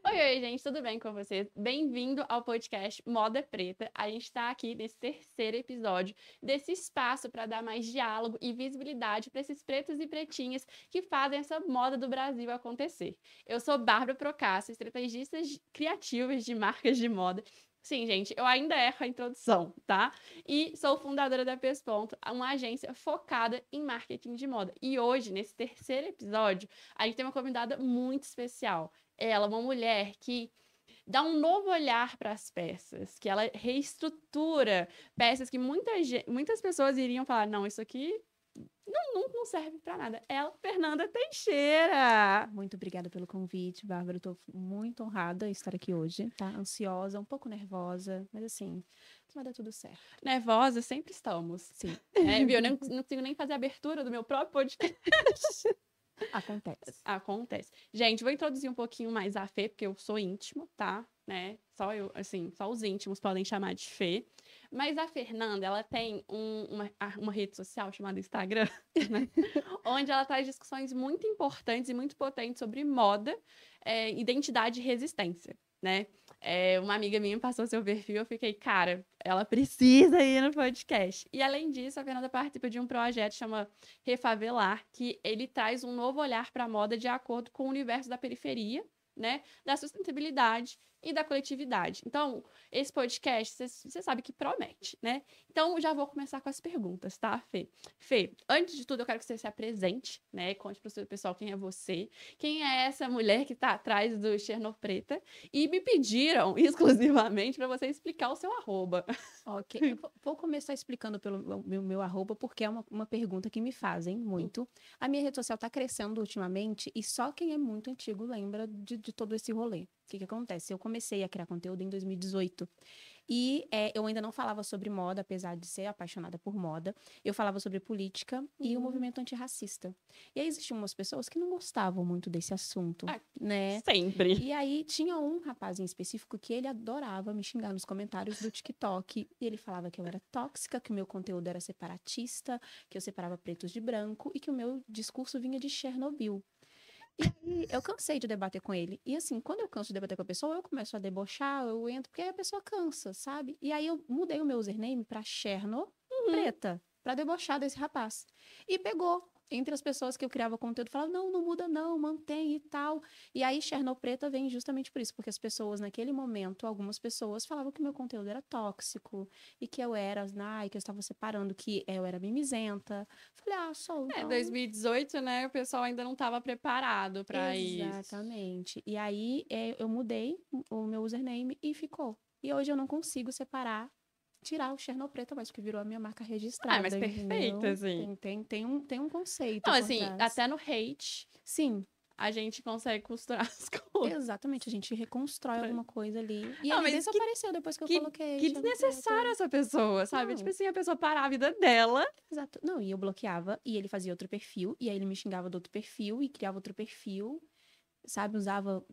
Oi, gente, tudo bem com vocês? Bem-vindo ao podcast Moda Preta. A gente está aqui nesse terceiro episódio desse espaço para dar mais diálogo e visibilidade para esses pretos e pretinhas que fazem essa moda do Brasil acontecer. Eu sou Bárbara Procássia, estrategista criativa de marcas de moda. Sim, gente, eu ainda erro a introdução, tá? E sou fundadora da Pesponto, uma agência focada em marketing de moda. E hoje, nesse terceiro episódio, a gente tem uma convidada muito especial. Ela, uma mulher que dá um novo olhar para as peças, que ela reestrutura peças que muitas pessoas iriam falar, não, isso aqui não serve para nada. Ela, Fernanda Teixeira. Muito obrigada pelo convite, Bárbara. Eu tô muito honrada em estar aqui hoje, tá? Ansiosa, um pouco nervosa, mas assim, vai dar tudo certo. Nervosa, sempre estamos. Sim. Viu? Eu não consigo nem fazer a abertura do meu próprio podcast. Acontece. Acontece. Gente, vou introduzir um pouquinho mais a Fê, porque eu sou íntimo, tá? Né? Só eu, assim, só os íntimos podem chamar de Fê. Mas a Fernanda, ela tem uma rede social chamada Instagram, né? Onde ela traz discussões muito importantes e muito potentes sobre moda, identidade e resistência, né? Uma amiga minha me passou seu perfil, eu fiquei, cara, ela precisa ir no podcast. E além disso, a Fernanda participa de um projeto que chama Refavelar, que ele traz um novo olhar para a moda de acordo com o universo da periferia, né? Da sustentabilidade e da coletividade. Então, esse podcast, você sabe que promete, né? Então, já vou começar com as perguntas, tá, Fê? Fê, antes de tudo, eu quero que você se apresente, né? Conte para o pessoal quem é você, quem é essa mulher que está atrás do Cherno Preta, e me pediram exclusivamente para você explicar o seu arroba. Ok. Eu vou começar explicando pelo meu arroba, porque é uma pergunta que me fazem muito. A minha rede social está crescendo ultimamente e só quem é muito antigo lembra de todo esse rolê. O que acontece? Eu comecei a criar conteúdo em 2018. E eu ainda não falava sobre moda, apesar de ser apaixonada por moda. Eu falava sobre política e o movimento antirracista. E aí existiam umas pessoas que não gostavam muito desse assunto, né? Sempre. E aí tinha um rapaz em específico que ele adorava me xingar nos comentários do TikTok. E ele falava que eu era tóxica, que o meu conteúdo era separatista, que eu separava pretos de branco e que o meu discurso vinha de Chernobyl. E aí, eu cansei de debater com ele. E assim, quando eu canso de debater com a pessoa, eu começo a debochar, eu entro, porque aí a pessoa cansa, sabe? E aí eu mudei o meu username pra Cherno Preta, pra debochar desse rapaz. E pegou. Entre as pessoas que eu criava conteúdo, falava, não muda não, mantém e tal. E aí, Cherno Preta vem justamente por isso, porque as pessoas, naquele momento, algumas pessoas falavam que o meu conteúdo era tóxico, e que eu era, que eu estava separando, que eu era mimizenta. Falei, sou, então... 2018, né? O pessoal ainda não estava preparado para isso. Exatamente. E aí, eu mudei o meu username e ficou. E hoje eu não consigo tirar o Cherno Preta mais, porque virou a minha marca registrada. Mas perfeito, assim. Tem um conceito Não, por assim, trás. até no hate, Sim, a gente consegue costurar as coisas. exatamente. A gente reconstrói alguma coisa ali. E Não, ele mas desapareceu depois que eu coloquei. que Cherno desnecessário Preta. essa pessoa, sabe? Não. Tipo assim, a pessoa parar a vida dela. Exato. Não, e eu bloqueava, e ele fazia outro perfil, e aí ele me xingava do outro perfil, e criava outro perfil. Sabe, usava,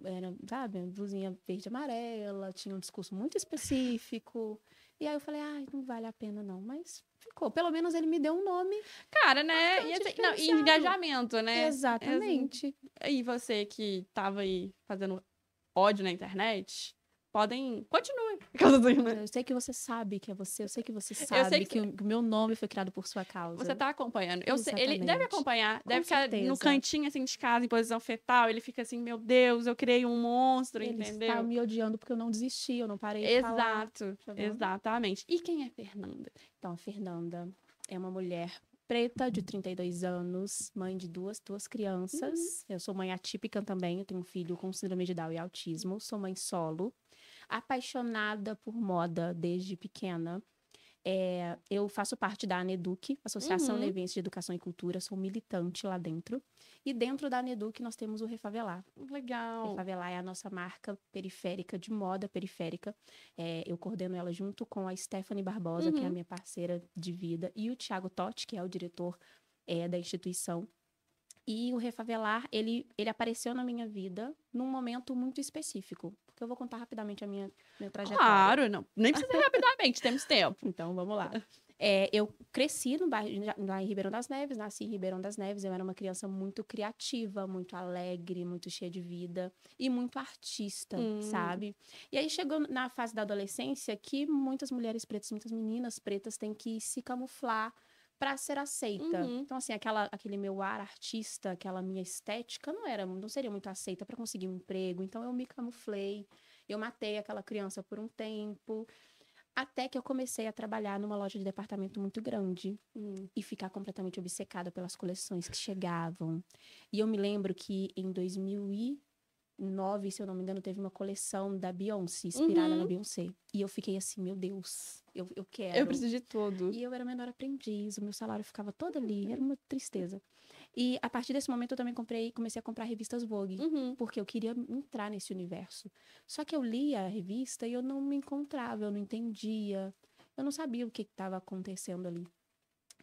sabe, blusinha verde e amarela, tinha um discurso muito específico. E aí eu falei, não vale a pena não, mas ficou. Pelo menos ele me deu um nome. Cara, né? E, assim, não, e engajamento, né? Exatamente. E você que tava aí fazendo ódio na internet, continuem. Eu sei que você sabe que é você, eu sei que você sabe que o meu nome foi criado por sua causa. Você tá acompanhando. Eu sei, ele Exatamente. deve acompanhar, deve ficar certeza. no cantinho assim de casa, em posição fetal. Ele fica assim, meu Deus, eu criei um monstro, Ele entendeu? está me odiando porque eu não desisti, eu não parei de falar. Exato, exatamente. E quem é Fernanda? Então, a Fernanda é uma mulher preta de 32 anos, mãe de duas crianças. Eu sou mãe atípica também, eu tenho um filho com síndrome de Down e autismo. Sou mãe solo, apaixonada por moda desde pequena. Eu faço parte da ANEDUC, Associação Nevense de Educação e Cultura, sou militante lá dentro. E dentro da ANEDUC nós temos o Refavelar. Legal. Refavelar é a nossa marca periférica, de moda periférica. Eu coordeno ela junto com a Stephanie Barbosa, que é a minha parceira de vida, e o Thiago Totti, que é o diretor da instituição. E o Refavelar, ele apareceu na minha vida num momento muito específico. Porque eu vou contar rapidamente a minha trajetória. Claro, não. Nem precisa rapidamente, temos tempo. Então, vamos lá. Eu cresci no bairro, lá em Ribeirão das Neves, nasci em Ribeirão das Neves. Eu era uma criança muito criativa, muito alegre, muito cheia de vida e muito artista, sabe? E aí chegou na fase da adolescência que muitas mulheres pretas, muitas meninas pretas têm que se camuflar para ser aceita. Então, assim, aquele meu ar artista, aquela minha estética não seria muito aceita para conseguir um emprego. Então, eu me camuflei, eu matei aquela criança por um tempo. Até que eu comecei a trabalhar numa loja de departamento muito grande e ficar completamente obcecada pelas coleções que chegavam. E eu me lembro que em 2009, se eu não me engano, teve uma coleção da Beyoncé, inspirada na Beyoncé. E eu fiquei assim, meu Deus, eu quero. Eu preciso de tudo. E eu era menor aprendiz, o meu salário ficava todo ali, era uma tristeza. E a partir desse momento eu também comecei a comprar revistas Vogue, porque eu queria entrar nesse universo. Só que eu lia a revista e eu não me encontrava, eu não entendia, eu não sabia o que estava acontecendo ali.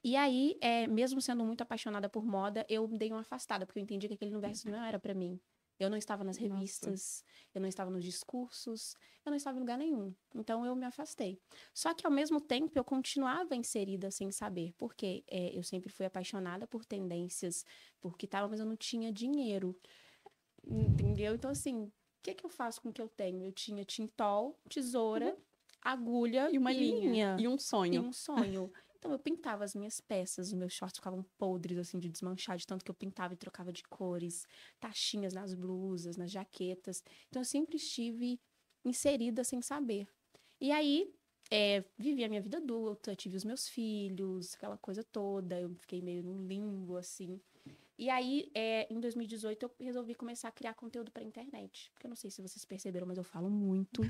E aí, mesmo sendo muito apaixonada por moda, eu dei uma afastada, porque eu entendi que aquele universo não era para mim. Eu não estava nas revistas, eu não estava nos discursos, eu não estava em lugar nenhum. Então, eu me afastei. Só que, ao mesmo tempo, eu continuava inserida sem saber. Porque eu sempre fui apaixonada por tendências, por que tal, mas eu não tinha dinheiro. Entendeu? Então, assim, o que eu faço com o que eu tenho? Eu tinha tintol, tesoura, agulha E uma linha. E um E sonho. um sonho. Então, eu pintava as minhas peças, os meus shorts ficavam podres, assim, de desmanchar, de tanto que eu pintava e trocava de cores, tachinhas nas blusas, nas jaquetas. Então, eu sempre estive inserida sem saber. E aí, vivi a minha vida adulta, tive os meus filhos, aquela coisa toda. Eu fiquei meio num limbo, assim. E aí, em 2018, eu resolvi começar a criar conteúdo para internet. Porque eu não sei se vocês perceberam, mas eu falo muito.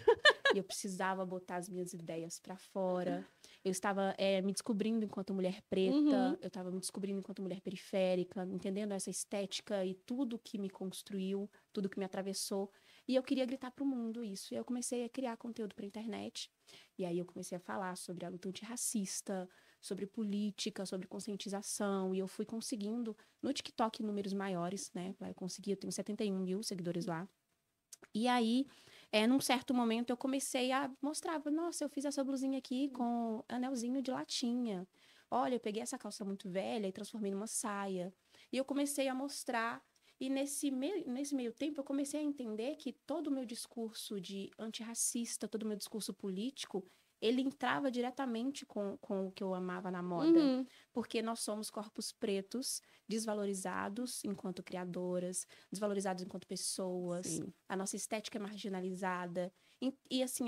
E eu precisava botar as minhas ideias para fora. Eu estava me descobrindo enquanto mulher preta. Eu estava me descobrindo enquanto mulher periférica. Entendendo essa estética e tudo que me construiu, tudo que me atravessou. E eu queria gritar para o mundo isso. E eu comecei a criar conteúdo para internet. E aí eu comecei a falar sobre a luta antirracista, sobre política, sobre conscientização. E eu fui conseguindo no TikTok números maiores, né? Eu tenho 71 mil seguidores lá. E aí, num certo momento, eu comecei a mostrar, nossa, eu fiz essa blusinha aqui com anelzinho de latinha. Olha, eu peguei essa calça muito velha e transformei numa saia. E eu comecei a mostrar. E nesse meio tempo, eu comecei a entender que todo o meu discurso de antirracista, todo o meu discurso político, ele entrava diretamente com o que eu amava na moda. Porque nós somos corpos pretos, desvalorizados enquanto criadoras, desvalorizados enquanto pessoas. Sim. A nossa estética é marginalizada. E assim,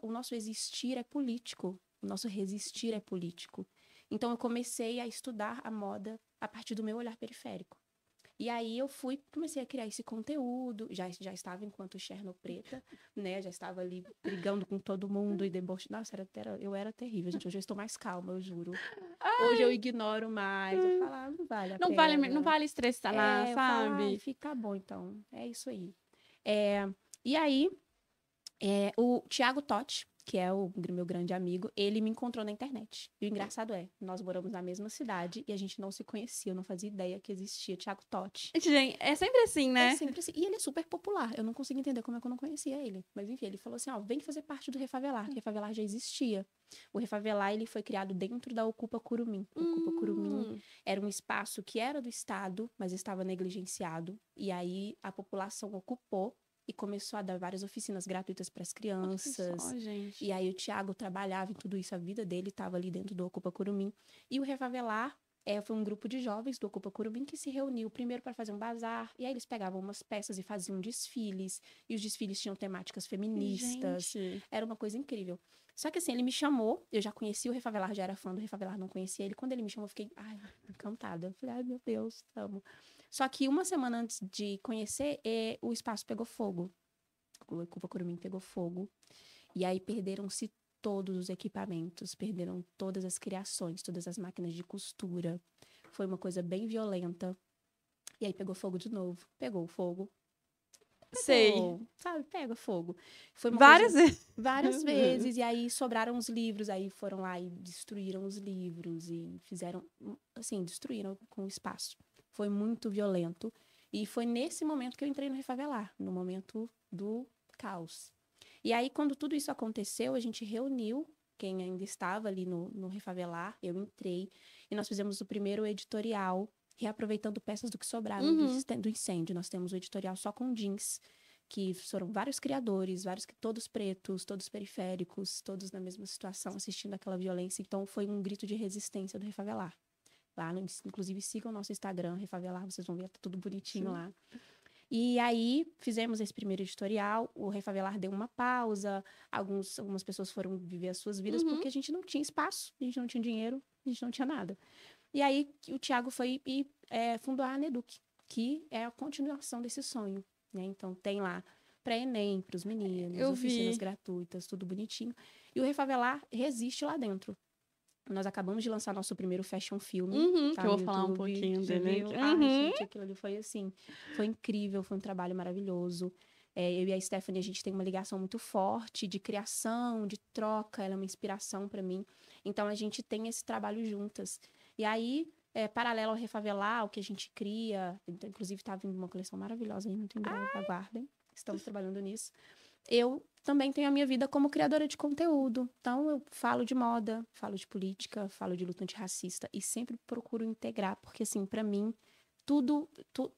o nosso existir é político. O nosso resistir é político. Então, eu comecei a estudar a moda a partir do meu olhar periférico. E aí eu comecei a criar esse conteúdo, já estava enquanto Cherno Preta, né? Já estava ali brigando com todo mundo e debochando. Nossa, eu era terrível, gente. Hoje eu estou mais calma, eu juro. Ai. Hoje eu ignoro mais. Eu falo, não vale a pena. Não vale estressar, sabe? Falo, fica bom, então. É isso aí. E aí, o Thiago Totti, que é o meu grande amigo, ele me encontrou na internet. E o engraçado nós moramos na mesma cidade e a gente não se conhecia, eu não fazia ideia que existia Thiago Totti. Gente, é sempre assim, né? É sempre assim. E ele é super popular, eu não consigo entender como é que eu não conhecia ele. Mas enfim, ele falou assim, vem fazer parte do Refavelar, que o Refavelar já existia. O Refavelar, ele foi criado dentro da Ocupa Curumim. O Ocupa Curumim era um espaço que era do Estado, mas estava negligenciado. E aí a população ocupou e começou a dar várias oficinas gratuitas para as crianças. Só, gente. E aí o Thiago trabalhava em tudo isso, a vida dele estava ali dentro do Ocupa Curumim. E o Refavelar foi um grupo de jovens do Ocupa Curumim que se reuniu primeiro para fazer um bazar. E aí eles pegavam umas peças e faziam desfiles. E os desfiles tinham temáticas feministas. Gente. Era uma coisa incrível. Só que assim, ele me chamou, eu já conhecia o Refavelar, já era fã do Refavelar, não conhecia ele. Quando ele me chamou, eu fiquei, encantada. Eu falei, meu Deus, amo. Só que uma semana antes de conhecer, o espaço pegou fogo. O Ocupa Curumim pegou fogo. E aí perderam-se todos os equipamentos, perderam todas as criações, todas as máquinas de costura. Foi uma coisa bem violenta. E aí pegou fogo de novo. Pegou fogo. Sei. Sabe, pega fogo. Foi uma vezes. Várias vezes. E aí sobraram os livros. Aí foram lá e destruíram os livros. E fizeram, assim, destruíram com o espaço. Foi muito violento. E foi nesse momento que eu entrei no Refavelar. No momento do caos. E aí, quando tudo isso aconteceu, a gente reuniu quem ainda estava ali no Refavelar, eu entrei e nós fizemos o primeiro editorial, reaproveitando peças do que sobraram do incêndio. Nós temos o editorial só com jeans, que foram vários criadores, todos pretos, todos periféricos, todos na mesma situação, assistindo aquela violência. Então, foi um grito de resistência do Refavelar. Lá, inclusive, sigam o nosso Instagram, Refavelar, vocês vão ver, tá tudo bonitinho lá. E aí, fizemos esse primeiro editorial, o Refavelar deu uma pausa, algumas pessoas foram viver as suas vidas, porque a gente não tinha espaço, a gente não tinha dinheiro, a gente não tinha nada. E aí, o Thiago foi e fundou a Aneduc, que é a continuação desse sonho, né? Então, tem lá pré-ENEM para os meninos, oficinas gratuitas, tudo bonitinho. E o Refavelar resiste lá dentro. Nós acabamos de lançar nosso primeiro fashion film. Tá, que eu vou falar um pouquinho dele. Ai, gente, aquilo ali foi assim, foi incrível, foi um trabalho maravilhoso. Eu e a Stephanie, a gente tem uma ligação muito forte de criação, de troca, ela é uma inspiração para mim. Então, a gente tem esse trabalho juntas. E aí, paralelo ao Refavelar, o que a gente cria, inclusive tá vindo uma coleção maravilhosa aí, muito em breve, aguardem. Estamos trabalhando nisso. Eu também tenho a minha vida como criadora de conteúdo. Então, eu falo de moda, falo de política, falo de luta antirracista e sempre procuro integrar, porque, assim, para mim,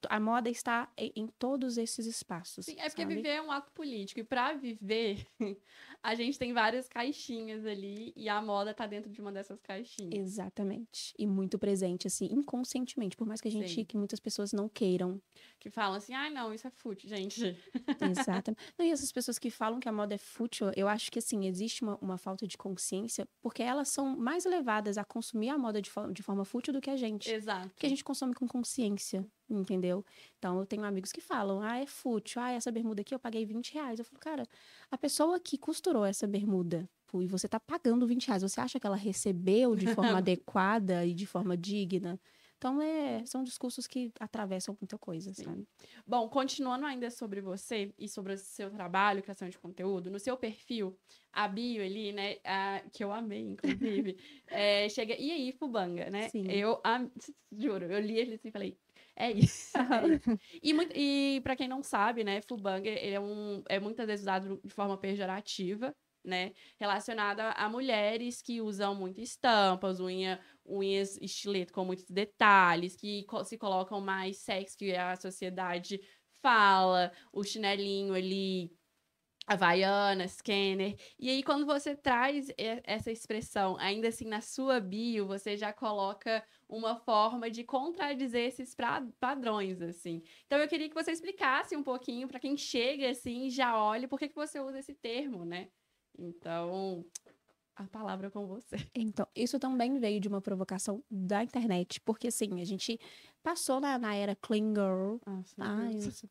a moda está em todos esses espaços. Sim, porque viver é um ato político. E para viver, a gente tem várias caixinhas ali e a moda tá dentro de uma dessas caixinhas. Exatamente. E muito presente, assim, inconscientemente. Por mais que que muitas pessoas não queiram. Que falam assim, não, isso é fútil, gente. Exatamente. Não, e essas pessoas que falam que a moda é fútil, eu acho que, assim, existe uma falta de consciência, porque elas são mais levadas a consumir a moda de forma fútil do que a gente. Exato. Porque a gente consome com consciência, entendeu? Então, eu tenho amigos que falam, é fútil, essa bermuda aqui eu paguei R$20. Eu falo, cara, a pessoa que costurou essa bermuda, e você tá pagando R$20, você acha que ela recebeu de forma adequada e de forma digna? Então, são discursos que atravessam muita coisa, sabe? Bom, continuando ainda sobre você e sobre o seu trabalho, criação de conteúdo, no seu perfil, a bio ali, né, que eu amei, inclusive, chega, e aí, Fubanga, né? Sim. Juro, eu li ele assim e falei, é isso. E para quem não sabe, né, Fubanga, ele é muitas vezes usado de forma pejorativa, né, relacionada a mulheres que usam muito estampas, unhas estileto com muitos detalhes, que se colocam mais sexy que a sociedade fala, o chinelinho ali, Havaiana, Scanner. E aí, quando você traz essa expressão, ainda assim, na sua bio, você já coloca uma forma de contradizer esses padrões, assim. Então, eu queria que você explicasse um pouquinho para quem chega, assim, já olha, por que você usa esse termo, né? Então, a palavra é com você. Então, isso também veio de uma provocação da internet, porque assim, a gente passou na era clean girl,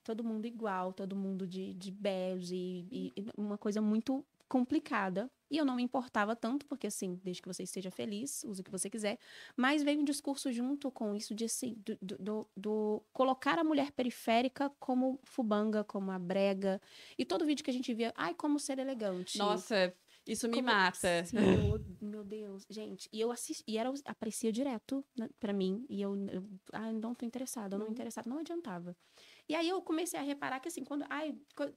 todo mundo igual, todo mundo de bege, e uma coisa muito complicada, e eu não me importava tanto, porque assim, desde que você esteja feliz, use o que você quiser, mas veio um discurso junto com isso de assim, do colocar a mulher periférica como fubanga, como a brega, e todo vídeo que a gente via, como ser elegante. Nossa, isso me mata. Sim, meu Deus, gente. E eu assisti, aparecia direto, né, pra mim. E eu não tô interessada, não interessada. Não adiantava. E aí eu comecei a reparar que, assim,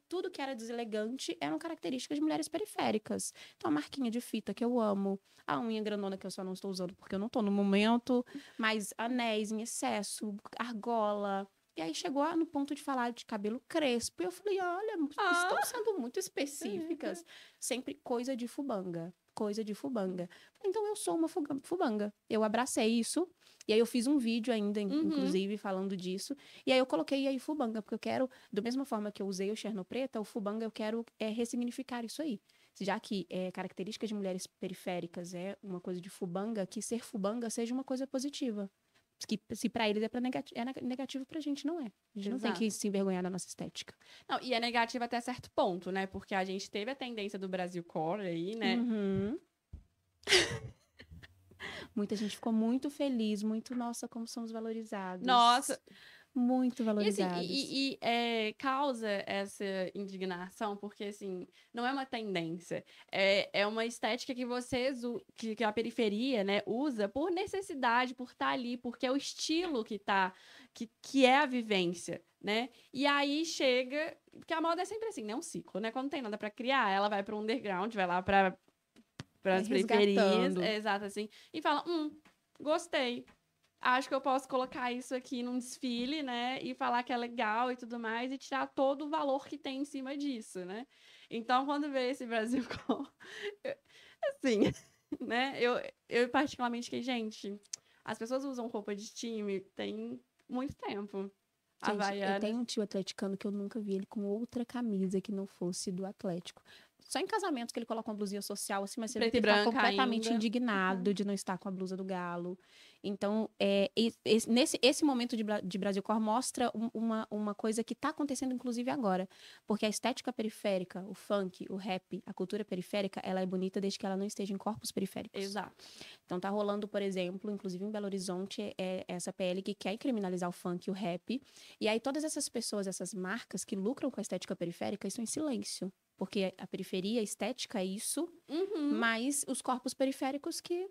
tudo que era deselegante eram características de mulheres periféricas. Então, a marquinha de fita que eu amo, a unha grandona que eu só não estou usando porque eu não tô no momento, mas anéis em excesso, argola. E aí chegou no ponto de falar de cabelo crespo. E eu falei, olha, estão sendo muito específicas. Sempre coisa de fubanga. Coisa de fubanga. Então, eu sou uma fubanga. Eu abracei isso. E aí, eu fiz um vídeo ainda, inclusive, falando disso. E aí, eu coloquei aí fubanga. Porque eu quero, da mesma forma que eu usei o Cherno Preta, o fubanga, eu quero ressignificar isso aí. Já que característica de mulheres periféricas é uma coisa de fubanga, que ser fubanga seja uma coisa positiva. Que se pra eles é negativo, pra gente não é. A gente não tem que se envergonhar da nossa estética. Não, e é negativo até certo ponto, né? Porque a gente teve a tendência do Brasil Core aí, né? Muita gente ficou muito feliz, nossa, como somos valorizados. Nossa! Muito valorizados. E causa essa indignação, porque, assim, não é uma tendência. É uma estética que que a periferia, né, usa por necessidade, por estar ali, porque é o estilo que é a vivência, né? E aí chega... Porque a moda é sempre assim, né? Um ciclo, né? Quando não tem nada pra criar, ela vai pro underground, vai lá pra para as periferias, exato, assim, e fala, gostei. Acho que eu posso colocar isso aqui num desfile, né? E falar que é legal e tudo mais, e tirar todo o valor que tem em cima disso, né? Então, quando vê esse Brasil com... Assim, né? Eu particularmente que, gente, as pessoas usam roupa de time tem muito tempo. Gente, eu Havaianas. tenho um tio atleticano que eu nunca vi ele com outra camisa que não fosse do Atlético. Só em casamentos que ele coloca uma blusinha social, assim, mas você vê Preto que e ele tá branca completamente ainda. indignado de não estar com a blusa do Galo. Então, esse momento de Brasil Core mostra uma coisa que tá acontecendo, inclusive, agora. Porque a estética periférica, o funk, o rap, a cultura periférica, ela é bonita desde que ela não esteja em corpos periféricos. Exato. Então, tá rolando, por exemplo, inclusive em Belo Horizonte, essa PL que quer criminalizar o funk e o rap. E aí, todas essas pessoas, essas marcas que lucram com a estética periférica, estão em silêncio. Porque a periferia, a estética é isso, mas os corpos periféricos que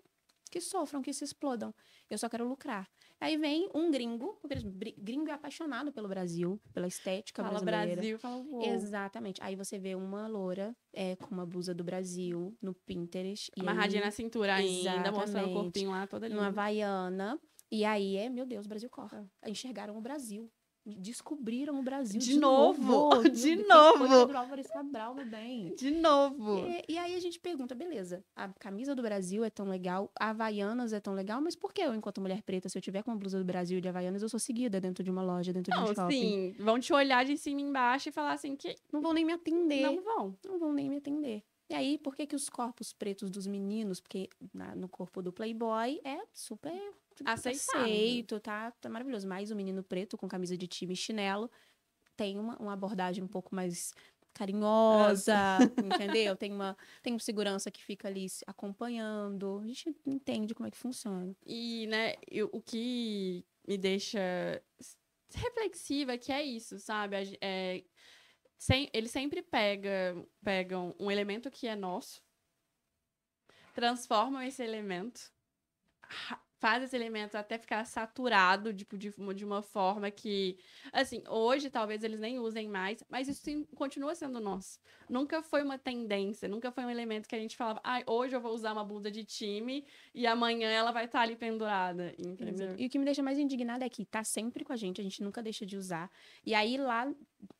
sofram, que se explodam. Eu só quero lucrar. Aí vem um gringo, porque gringo é apaixonado pelo Brasil, pela estética Fala brasileira. Brasil, fala uou. Exatamente. Aí você vê uma loura com uma blusa do Brasil no Pinterest. Amarradinha aí, na cintura ainda, mostrando o exatamente, corpinho lá toda linda. numa Havaiana. E aí meu Deus, Brasil corre. Enxergaram o Brasil. Descobriram o Brasil De novo! Meu De Deus, novo! que coisa do Álvares Cabral, meu bem. De novo! E aí a gente pergunta, beleza, a camisa do Brasil é tão legal, a Havaianas é tão legal, mas por que eu, enquanto mulher preta, se eu tiver com uma blusa do Brasil e de Havaianas, eu sou seguida dentro de uma loja, dentro de um Não, shopping? sim, vão te olhar de cima e embaixo e falar assim que Não vão nem me atender. não vão nem me atender. E aí, por que os corpos pretos dos meninos, porque no corpo do Playboy é super aceitável. aceito, tá maravilhoso. Mas o menino preto com camisa de time e chinelo tem uma abordagem um pouco mais carinhosa, entendeu? Tem um segurança que fica ali acompanhando. A gente entende como é que funciona. E, né, o que me deixa reflexiva é que é isso, sabe? Eles sempre pegam um elemento que é nosso, transformam esse elemento, faz esse elemento até ficar saturado, tipo, de uma forma que, assim, hoje talvez eles nem usem mais, mas isso sim, continua sendo nosso. Nunca foi uma tendência, nunca foi um elemento que a gente falava, hoje eu vou usar uma blusa de time e amanhã ela vai estar ali pendurada, entendeu? E o que me deixa mais indignada é que tá sempre com a gente nunca deixa de usar. E aí lá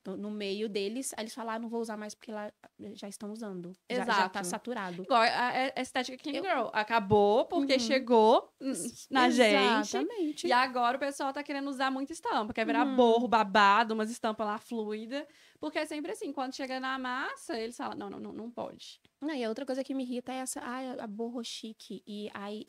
no meio deles, eles falaram, não vou usar mais porque lá já estão usando. Já tá saturado. Igual a estética King Girl. Acabou porque chegou na gente. Exatamente. E agora o pessoal tá querendo usar muita estampa. Quer virar borro, babado, umas estampas lá fluida. Porque é sempre assim, quando chega na massa, eles falam, não pode. E a outra coisa que me irrita é essa, a borro chique. E aí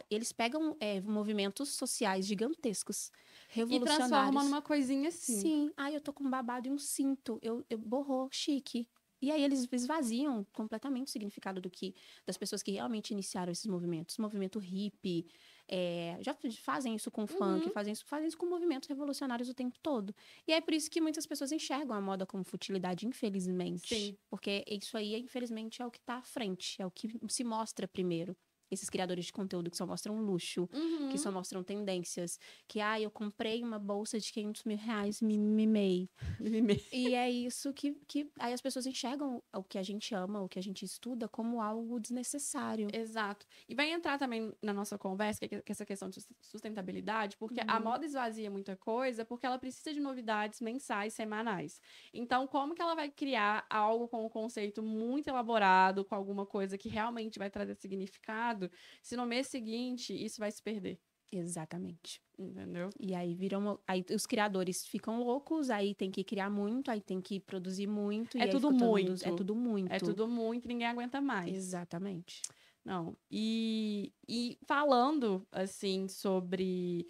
eles pegam movimentos sociais gigantescos, revolucionários. E transformam numa coisinha assim. Sim. Eu tô com um babado e um cinto. Eu borro chique. E aí eles esvaziam completamente o significado das pessoas que realmente iniciaram esses movimentos. Movimento hippie, já fazem isso com funk, fazem isso com movimentos revolucionários o tempo todo. E é por isso que muitas pessoas enxergam a moda como futilidade, infelizmente. Sim. Porque isso aí, infelizmente, é o que tá à frente, é o que se mostra primeiro. Esses criadores de conteúdo que só mostram luxo, que só mostram tendências. Que, eu comprei uma bolsa de 500 mil reais, me mimei. E é isso que aí as pessoas enxergam o que a gente ama, o que a gente estuda, como algo desnecessário. Exato. E vai entrar também na nossa conversa, que é essa questão de sustentabilidade, porque a moda esvazia muita coisa, porque ela precisa de novidades mensais, semanais. Então, como que ela vai criar algo com um conceito muito elaborado, com alguma coisa que realmente vai trazer significado, se no mês seguinte isso vai se perder? Exatamente. Entendeu? E aí aí os criadores ficam loucos, aí tem que criar muito, aí tem que produzir muito. É tudo muito. É tudo muito. É tudo muito, ninguém aguenta mais. Exatamente. Não. E falando, assim, sobre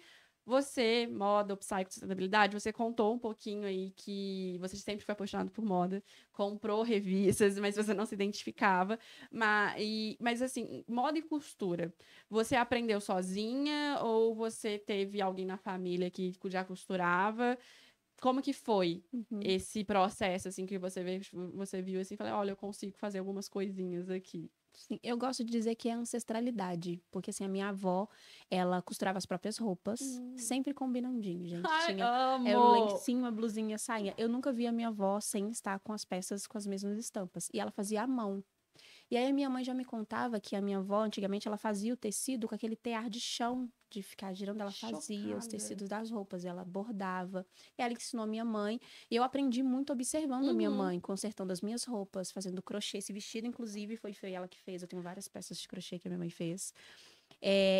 você, moda, psycho, sustentabilidade, você contou um pouquinho aí que você sempre foi apaixonado por moda, comprou revistas, mas você não se identificava. Mas assim, moda e costura, você aprendeu sozinha ou você teve alguém na família que já costurava? Como que foi esse processo, assim, que você viu, assim, e falou, olha, eu consigo fazer algumas coisinhas aqui? Sim, eu gosto de dizer que é ancestralidade, porque assim, a minha avó, ela costurava as próprias roupas, sempre combinandinho, gente. Amo! Era o lencinho, a blusinha, a sainha. Eu nunca vi a minha avó sem estar com as peças com as mesmas estampas. E ela fazia à mão. E aí a minha mãe já me contava que a minha avó, antigamente, ela fazia o tecido com aquele tear de chão, de ficar girando, ela fazia os Chocada. tecidos das roupas, ela bordava. E ela ensinou a minha mãe. E eu aprendi muito observando a minha Uhum. mãe, consertando as minhas roupas, fazendo crochê. Esse vestido, inclusive, foi ela que fez. Eu tenho várias peças de crochê que a minha mãe fez.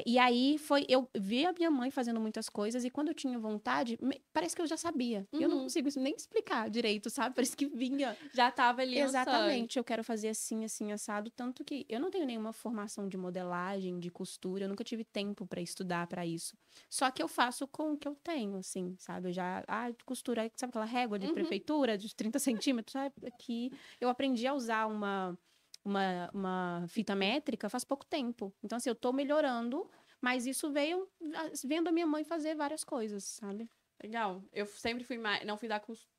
E aí eu vi a minha mãe fazendo muitas coisas e quando eu tinha vontade, parece que eu já sabia. Eu não Uhum. consigo nem explicar direito, sabe? Parece que vinha. Já tava ali no sangue. Exatamente, eu quero fazer assim, assim, assado. Tanto que eu não tenho nenhuma formação de modelagem, de costura, eu nunca tive tempo para estudar para isso. Só que eu faço com o que eu tenho, assim, sabe? Eu já, costura, sabe aquela régua de Uhum. prefeitura de 30 centímetros? Sabe? Aqui eu aprendi a usar uma fita métrica faz pouco tempo. Então, assim, eu tô melhorando, mas isso veio vendo a minha mãe fazer várias coisas, sabe? Legal. Eu sempre fui mais. Não fui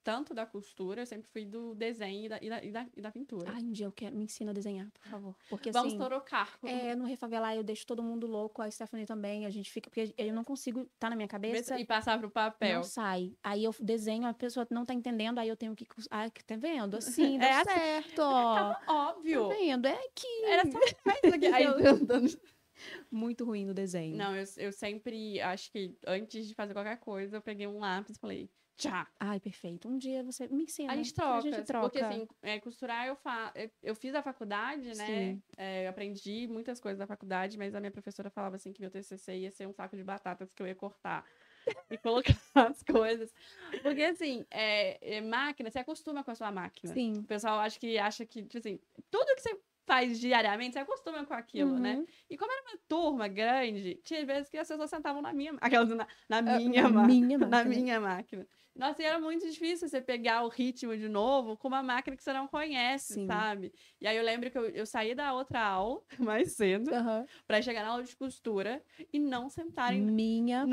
tanto da costura, eu sempre fui do desenho e da pintura. Ai, um dia eu quero, me ensina a desenhar, por favor. Porque, Vamos assim, trocar. no Refavelar eu deixo todo mundo louco, a Stephanie também, a gente fica, porque eu não consigo, tá na minha cabeça, E passar pro não papel. sai. Aí eu desenho, a pessoa não tá entendendo, aí eu tenho que, tá vendo? Assim, deu É assim. certo, ó. Tava óbvio. Tá vendo? É que... Era só isso aqui. Aí, Muito ruim no desenho. não, eu sempre, acho que antes de fazer qualquer coisa, eu peguei um lápis e falei, tchá. Ai, perfeito. Um dia você me ensina. A gente troca. A gente troca. Porque, assim, costurar eu fiz a faculdade, né? Sim. Eu aprendi muitas coisas da faculdade, mas a minha professora falava, assim, que meu TCC ia ser um saco de batatas que eu ia cortar e colocar as coisas. Porque, assim, máquina, você acostuma com a sua máquina. Sim. O pessoal acha que, tipo assim, tudo que você faz diariamente, você acostuma com aquilo, né? E como era uma turma grande, tinha vezes que as pessoas sentavam na minha máquina. Nossa, e era muito difícil você pegar o ritmo de novo com uma máquina que você não conhece, Sim. sabe? E aí eu lembro que eu saí da outra aula mais cedo pra chegar na aula de costura e não sentarem na minha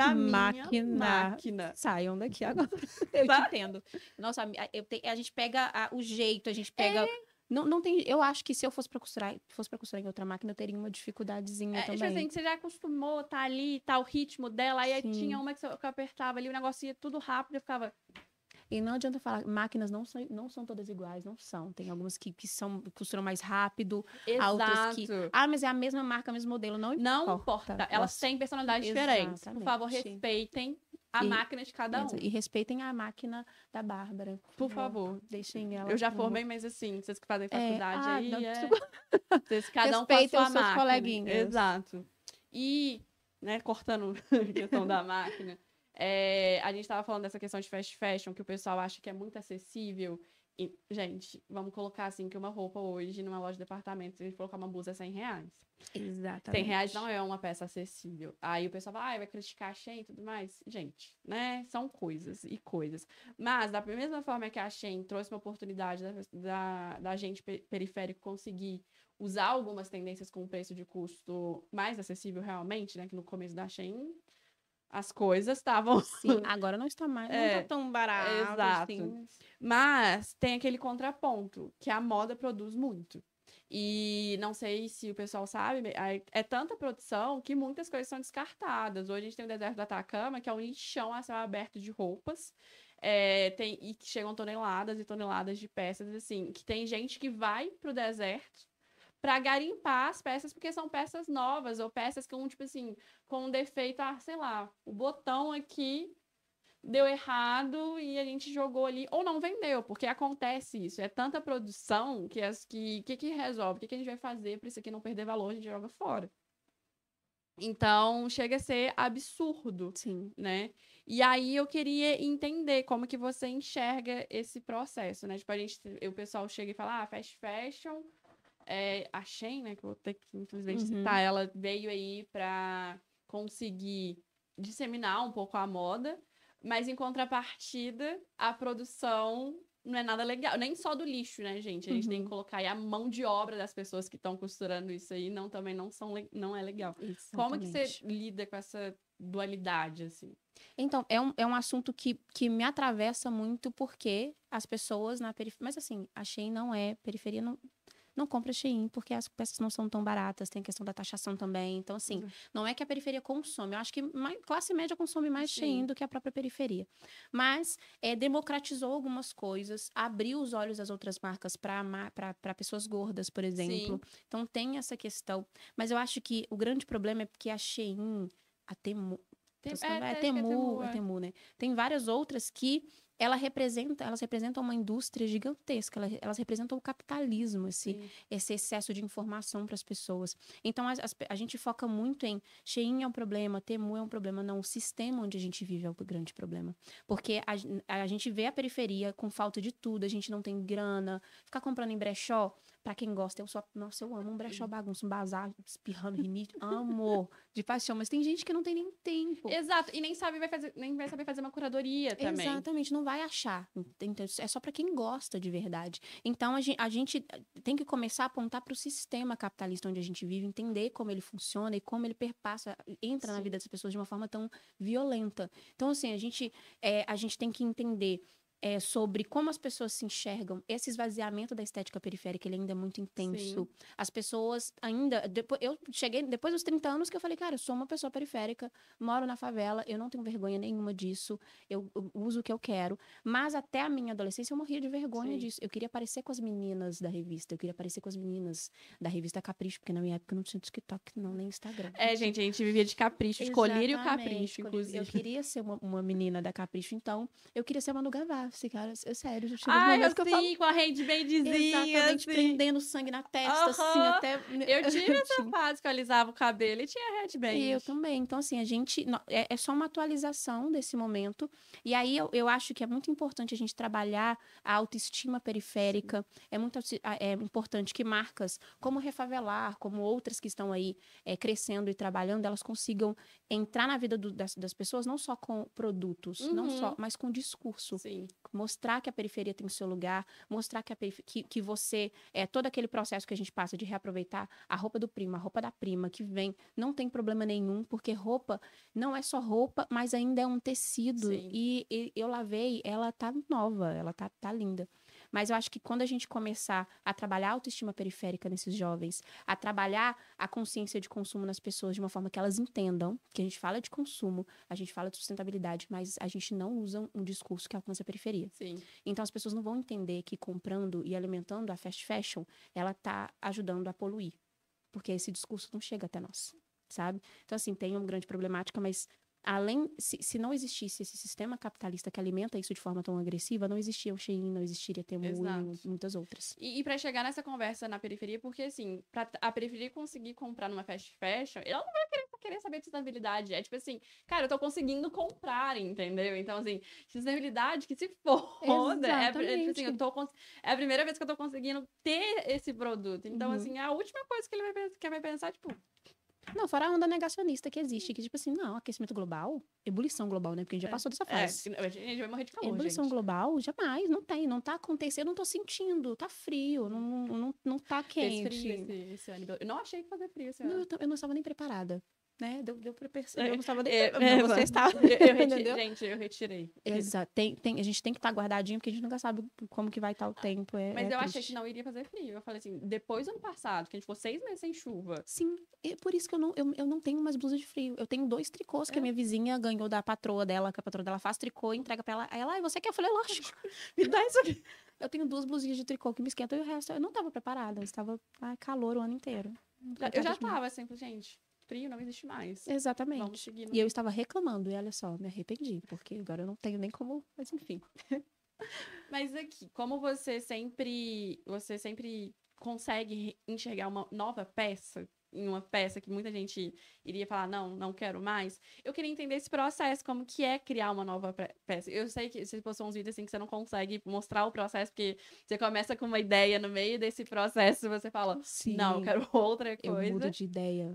máquina. Saiam daqui agora. Eu te entendo. Nossa, a gente pega o jeito, a gente pega... Não tem, eu acho que se eu fosse pra costurar em outra máquina, eu teria uma dificuldadezinha também. Tipo assim, você já acostumou, tá ali, tá o ritmo dela, aí Sim. tinha uma que eu apertava ali, o negócio ia tudo rápido, eu ficava... E não adianta falar, máquinas não são todas iguais, não são. Tem algumas que costuram mais rápido, Exato. outras que... mas é a mesma marca, o mesmo modelo, não importa. Não importa, elas têm personalidades diferentes. Por favor, Exatamente. respeitem a máquina de cada um. E respeitem a máquina da Bárbara. Por favor. Deixem ela. Eu já formei, mas assim, vocês que fazem faculdade aí, vocês cada um respeitem com a sua os seus máquina. coleguinhas. Exato. E, né, cortando a questão da máquina, a gente tava falando dessa questão de fast fashion, que o pessoal acha que é muito acessível. E, gente, vamos colocar assim, que uma roupa hoje, numa loja de departamento, se a gente colocar uma blusa, é R$100. Exatamente. R$100 não é uma peça acessível. Aí o pessoal vai criticar a Shein e tudo mais. Gente, né? São coisas e coisas. Mas, da mesma forma que a Shein trouxe uma oportunidade da gente periférico conseguir usar algumas tendências com um preço de custo mais acessível realmente, né? Que no começo da Shein as coisas estavam... Sim, agora não está mais, não está tão barato. Exato. Assim. Mas tem aquele contraponto, que a moda produz muito. E não sei se o pessoal sabe, é tanta produção que muitas coisas são descartadas. Hoje a gente tem o deserto do Atacama, que é um lixão a céu aberto de roupas. E que chegam toneladas e toneladas de peças, assim, que tem gente que vai pro deserto para garimpar as peças, porque são peças novas, ou peças com, tipo assim, com um defeito, sei lá, o botão aqui deu errado e a gente jogou ali, ou não vendeu, porque acontece isso. É tanta produção que resolve? O que a gente vai fazer para isso aqui não perder valor? A gente joga fora. Então, chega a ser absurdo, Sim. Né? E aí eu queria entender como que você enxerga esse processo, né? Tipo, o pessoal chega e fala, fast fashion, a Shein, né, que eu vou ter que, infelizmente, citar, ela veio aí para conseguir disseminar um pouco a moda, mas, em contrapartida, a produção não é nada legal. Nem só do lixo, né, gente? A gente tem que colocar aí a mão de obra das pessoas que estão costurando isso aí. Não é legal. Exatamente. Como que você lida com essa dualidade, assim? Então, é um assunto que me atravessa muito porque as pessoas na periferia... Mas, assim, a Shein não é periferia... não compra Shein, porque as peças não são tão baratas, tem a questão da taxação também. Então, assim, não é que a periferia consome. Eu acho que classe média consome mais Shein do que a própria periferia. Mas democratizou algumas coisas, abriu os olhos das outras marcas para pessoas gordas, por exemplo. Sim. Então, tem essa questão. Mas eu acho que o grande problema é porque a Shein, a Temu, Temu, né? Tem várias outras que elas representam uma indústria gigantesca, elas representam o capitalismo, esse excesso de informação para as pessoas. Então, a gente foca muito em Shein é um problema, Temu é um problema. Não, o sistema onde a gente vive é o grande problema. Porque a gente vê a periferia com falta de tudo, a gente não tem grana, ficar comprando em brechó. Pra quem gosta, nossa, eu amo um brechó bagunça, um bazar, espirrando rinite, amo de paixão, mas tem gente que não tem nem tempo. Exato, e nem vai saber fazer uma curadoria também. Exatamente, não vai achar, então, é só pra quem gosta de verdade. Então, a gente tem que começar a apontar pro sistema capitalista onde a gente vive, entender como ele funciona e como ele entra na vida das pessoas de uma forma tão violenta. Então, assim, a gente tem que entender sobre como as pessoas se enxergam. Esse esvaziamento da estética periférica, ele ainda é muito intenso. Sim. As pessoas ainda... eu cheguei depois dos 30 anos que eu falei, cara, eu sou uma pessoa periférica, moro na favela, eu não tenho vergonha nenhuma disso, eu uso o que eu quero. Mas até a minha adolescência eu morria de vergonha disso. Eu queria parecer com as meninas da revista, eu queria parecer com as meninas da revista Capricho, porque na minha época não tinha TikTok, não, nem Instagram. Gente, a gente vivia de Capricho, de Colírio e Capricho, inclusive. Eu queria ser uma menina da Capricho, então eu queria ser Manu Gavassi. Cara, sério, eu tive momentos que eu falo... com a handmaidzinha, exatamente, prendendo sangue na testa, assim, até... Eu tive essa fase que eu alisava o cabelo e tinha handmaid. E eu também, então assim, a gente... É só uma atualização desse momento, e aí eu acho que é muito importante a gente trabalhar a autoestima periférica, é importante que marcas como Refavelar, como outras que estão aí crescendo e trabalhando, elas consigam entrar na vida das pessoas, não só com produtos, não só, mas com discurso. Sim. Mostrar que a periferia tem o seu lugar, mostrar que você, todo aquele processo que a gente passa de reaproveitar a roupa do primo, a roupa da prima que vem, não tem problema nenhum, porque roupa não é só roupa, mas ainda é um tecido. E eu lavei, ela tá nova, ela tá linda. Mas eu acho que quando a gente começar a trabalhar a autoestima periférica nesses jovens, a trabalhar a consciência de consumo nas pessoas de uma forma que elas entendam, que a gente fala de consumo, a gente fala de sustentabilidade, mas a gente não usa um discurso que alcança a periferia. Sim. Então as pessoas não vão entender que comprando e alimentando a fast fashion, ela está ajudando a poluir, porque esse discurso não chega até nós, sabe? Então assim, tem uma grande problemática, mas se não existisse esse sistema capitalista que alimenta isso de forma tão agressiva, não existia o Shein, não existiria Temu e muitas outras. E para chegar nessa conversa na periferia, porque assim, pra a periferia conseguir comprar numa fast fashion, ela não vai querer saber de sustentabilidade. É tipo assim, cara, eu tô conseguindo comprar, entendeu? Então, assim, sustentabilidade que se foda. É a primeira vez que eu tô conseguindo ter esse produto. Então, assim, a última coisa que ele vai pensar, tipo... Não, fora a onda negacionista que existe, que tipo assim, não, aquecimento global, ebulição global, né? Porque a gente já passou dessa fase. A gente vai morrer de calor, ebulição global, jamais, não tá acontecendo, não tô sentindo, tá frio, não tá quente. Fez frio esse ano. Eu não achei que fazer frio esse ano. Eu não estava nem preparada. Né? Deu pra perceber. Eu não estava nem você estava. Gente, eu retirei. Exato. A gente tem que estar guardadinho, porque a gente nunca sabe como que vai estar o tempo. Mas eu achei que não iria fazer frio. Eu falei assim, depois do ano passado, que a gente ficou 6 meses sem chuva. Sim, é por isso que eu não tenho umas blusas de frio. Eu tenho 2 tricôs que a minha vizinha ganhou da patroa dela, que a patroa dela faz tricô e entrega pra ela. Aí ela, você quer? Eu falei, lógico, me dá isso aqui. Eu tenho 2 blusinhas de tricô que me esquentam e o resto eu não tava preparada. Eu estava calor o ano inteiro. Eu já tava assim, gente... Frio não existe mais. Exatamente. Vamos seguir. E eu estava reclamando, e olha só, me arrependi, porque agora eu não tenho nem como, mas enfim. Mas aqui, como você sempre consegue enxergar uma nova peça, em uma peça que muita gente iria falar, não quero mais, eu queria entender esse processo, como que é criar uma nova peça. Eu sei que você postou uns vídeos assim que você não consegue mostrar o processo, porque você começa com uma ideia no meio desse processo, você fala, não, eu quero outra coisa. Eu mudo de ideia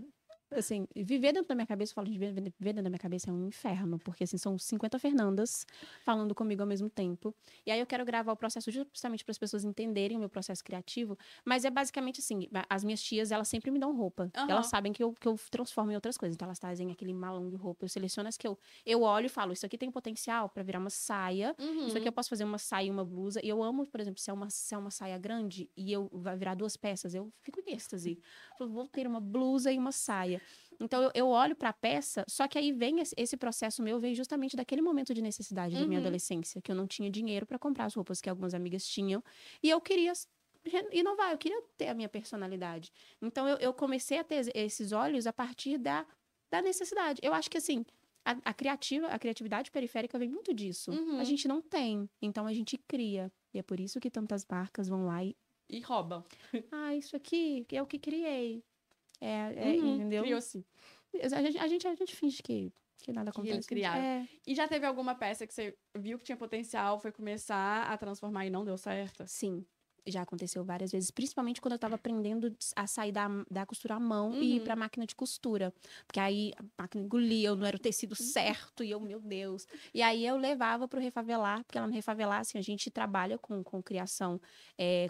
assim, viver dentro da minha cabeça, eu falo de viver dentro da minha cabeça é um inferno, porque, assim, são 50 Fernandas falando comigo ao mesmo tempo. E aí eu quero gravar o processo justamente para as pessoas entenderem o meu processo criativo, mas é basicamente assim, as minhas tias, elas sempre me dão roupa. Elas Aham. sabem que eu transformo em outras coisas, então elas trazem aquele malão de roupa, eu seleciono as que eu olho e falo, isso aqui tem potencial para virar uma saia, isso aqui eu Uhum. posso fazer uma saia e uma blusa, e eu amo, por exemplo, se é uma saia grande e eu vai virar 2 peças, eu fico em êxtase. Eu vou ter uma blusa e uma saia. Então, eu olho para a peça, só que aí vem esse processo meu, veio justamente daquele momento de necessidade da minha Uhum. adolescência, que eu não tinha dinheiro para comprar as roupas que algumas amigas tinham, e eu queria inovar, eu queria ter a minha personalidade. Então, eu comecei a ter esses olhos a partir da necessidade. Eu acho que, assim, a criatividade periférica vem muito disso. A Uhum. gente não tem, então a gente cria. E é por isso que tantas marcas vão lá e, E roubam. isso aqui é o que criei. Uhum. Entendeu? Criou-se. A gente finge que nada Que eles acontece. criaram. E já teve alguma peça que você viu que tinha potencial, foi começar a transformar e não deu certo? Sim, já aconteceu várias vezes, principalmente quando eu tava aprendendo a sair da costura à mão e ir pra Uhum. máquina de costura. Porque aí a máquina engolia, eu não era o tecido certo, e eu, meu Deus. E aí eu levava pro Refavelar, porque lá no Refavelar, assim, a gente trabalha com criação,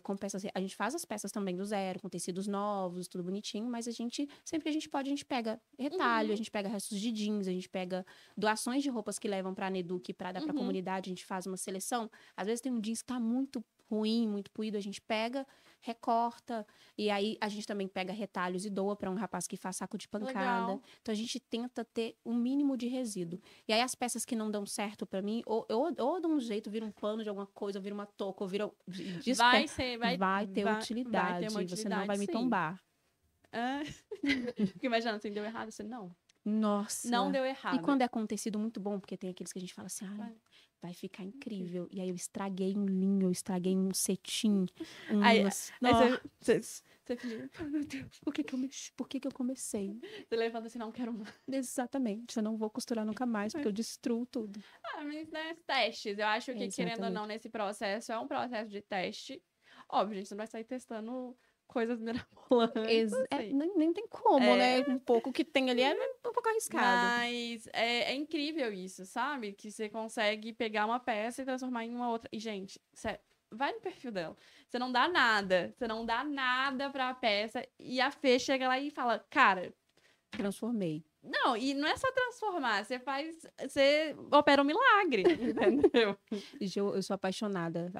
com peças, a gente faz as peças também do zero, com tecidos novos, tudo bonitinho, mas sempre que a gente pode, a gente pega retalho, a Uhum. gente pega restos de jeans, a gente pega doações de roupas que levam pra Neduc, pra dar pra Uhum. comunidade, a gente faz uma seleção. Às vezes tem um jeans que tá muito ruim, muito puído, a gente pega, recorta, e aí a gente também pega retalhos e doa para um rapaz que faz saco de pancada. Legal. Então a gente tenta ter o mínimo de resíduo. E aí as peças que não dão certo para mim, ou dou um jeito, vira um pano de alguma coisa, ou vira uma touca, ou vira Vai ser, vai ter vai ter uma utilidade, você não utilidade, vai me sim. tombar. Ah. Fico imaginando assim, deu errado, você não. Não Nossa. deu E errado. quando é acontecido muito bom, porque tem aqueles que a gente fala assim, ai, vai ficar incrível. E aí eu estraguei um linho, eu estraguei um cetim, Aí, umas... aí Nó. você fica, ai, meu Deus, Por que que eu comecei? você levanta assim, não quero mais. Exatamente, eu não vou costurar nunca mais, porque eu destruo tudo. Ah, mas né, testes. Eu acho que, querendo ou não, Exatamente. nesse processo, é um processo de teste. Óbvio, a gente não vai sair testando coisas mirabolantes, assim. Nem tem como, É, né? Um pouco que tem ali é um pouco arriscado. mas é incrível isso, sabe? Que você consegue pegar uma peça e transformar em uma outra. E, gente, vai no perfil dela. Você não dá nada. Você não dá nada pra peça. E a Fê chega lá e fala, cara. Transformei. Não, e não é só transformar, você opera um milagre, entendeu? Eu sou apaixonada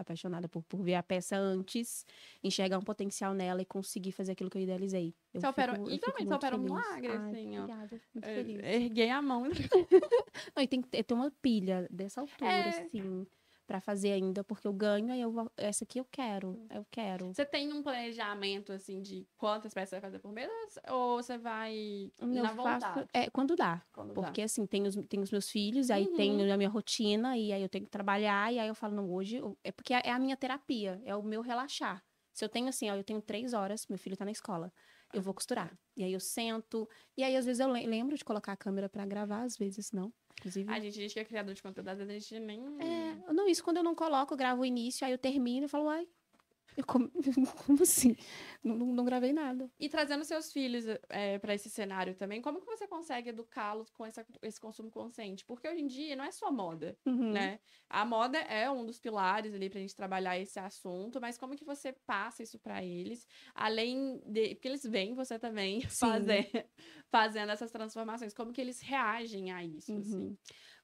por ver a peça antes, enxergar um potencial nela e conseguir fazer aquilo que eu idealizei. Você opera, Eu fico literalmente, você muito opera um feliz. milagre, Ai, assim, ó. obrigada, muito feliz. Erguei a mão. Não, e tem que ter uma pilha dessa altura, É, assim, pra fazer ainda, porque eu ganho, aí essa aqui eu quero. você tem um planejamento, assim, de quantas peças você vai fazer por mês? Ou você vai Eu na faço vontade? quando dá. Quando dá. Porque, assim, tem os meus filhos, aí Uhum. tem a minha rotina, e aí eu tenho que trabalhar, e aí eu falo, não, hoje... É porque é a minha terapia, é o meu relaxar. Se eu tenho, assim, ó, eu tenho 3 horas, meu filho tá na escola, eu vou costurar. E aí eu sento, e aí às vezes eu lembro de colocar a câmera pra gravar, às vezes não. Inclusive... A gente diz que é criador de conteúdo, às vezes a gente nem... Não, isso quando eu não coloco, eu gravo o início, aí eu termino e falo, uai, como, como assim? Não gravei nada. E trazendo seus filhos para esse cenário também, como que você consegue educá-los com esse consumo consciente? Porque hoje em dia não é só moda, Uhum. né? A moda é um dos pilares ali pra gente trabalhar esse assunto, mas como que você passa isso para eles? Além de... Porque eles veem você também Sim. fazendo essas transformações. Como que eles reagem a isso, assim? Uhum.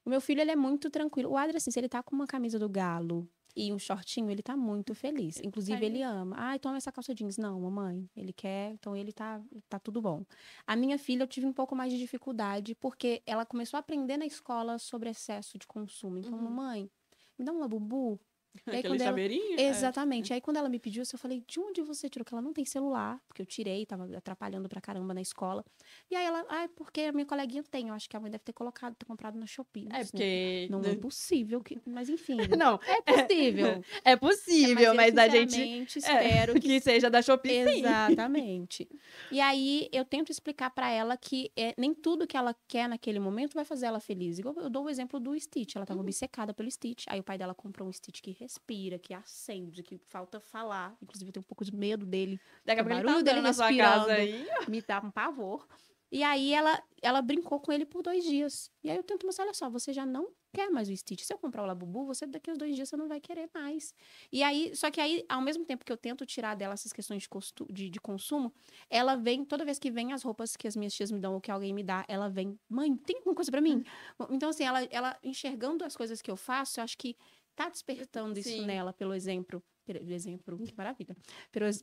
O meu filho, ele é muito tranquilo. O Adri, assim, se ele tá com uma camisa do Galo e um shortinho, ele tá muito feliz. Inclusive, ele ama. Ai, toma essa calça jeans. Não, mamãe, ele quer, então ele tá tudo bom. A minha filha, eu tive um pouco mais de dificuldade, porque ela começou a aprender na escola sobre excesso de consumo. Então, mamãe, me dá um Labubu. E aí, Aquele chaveirinho? Exatamente. Aí, quando ela me pediu isso, eu falei, de onde você tirou? Que ela não tem celular, porque eu tirei, tava atrapalhando pra caramba na escola. E aí ela, porque a minha coleguinha tem, eu acho que a mãe deve ter comprado na Shopee. É porque... Não é possível que... Mas enfim. Não, É possível. é possível, Mas mas a gente sinceramente, espero que seja da Shopee, sim. Exatamente. E aí, eu tento explicar pra ela que nem tudo que ela quer naquele momento vai fazer ela feliz. Igual eu dou o exemplo do Stitch. Ela tava obcecada pelo Stitch. Aí o pai dela comprou um Stitch que respira, que acende, que falta falar. Inclusive, eu tenho um pouco de medo dele. Daqui a O pouco ele tá barulho dele andando na sua casa respirando aí. me dá um pavor. E aí ela brincou com ele por 2 dias. E aí eu tento mostrar, olha só, você já não quer mais o Stitch. Se eu comprar o Labubu, você daqui a 2 dias você não vai querer mais. E aí, só que aí, ao mesmo tempo que eu tento tirar dela essas questões de consumo, ela vem, toda vez que vem as roupas que as minhas tias me dão ou que alguém me dá, ela vem, mãe, tem alguma coisa pra mim? Então, assim, ela enxergando as coisas que eu faço, eu acho que tá despertando isso Sim. nela, pelo exemplo. Pelo exemplo, que maravilha.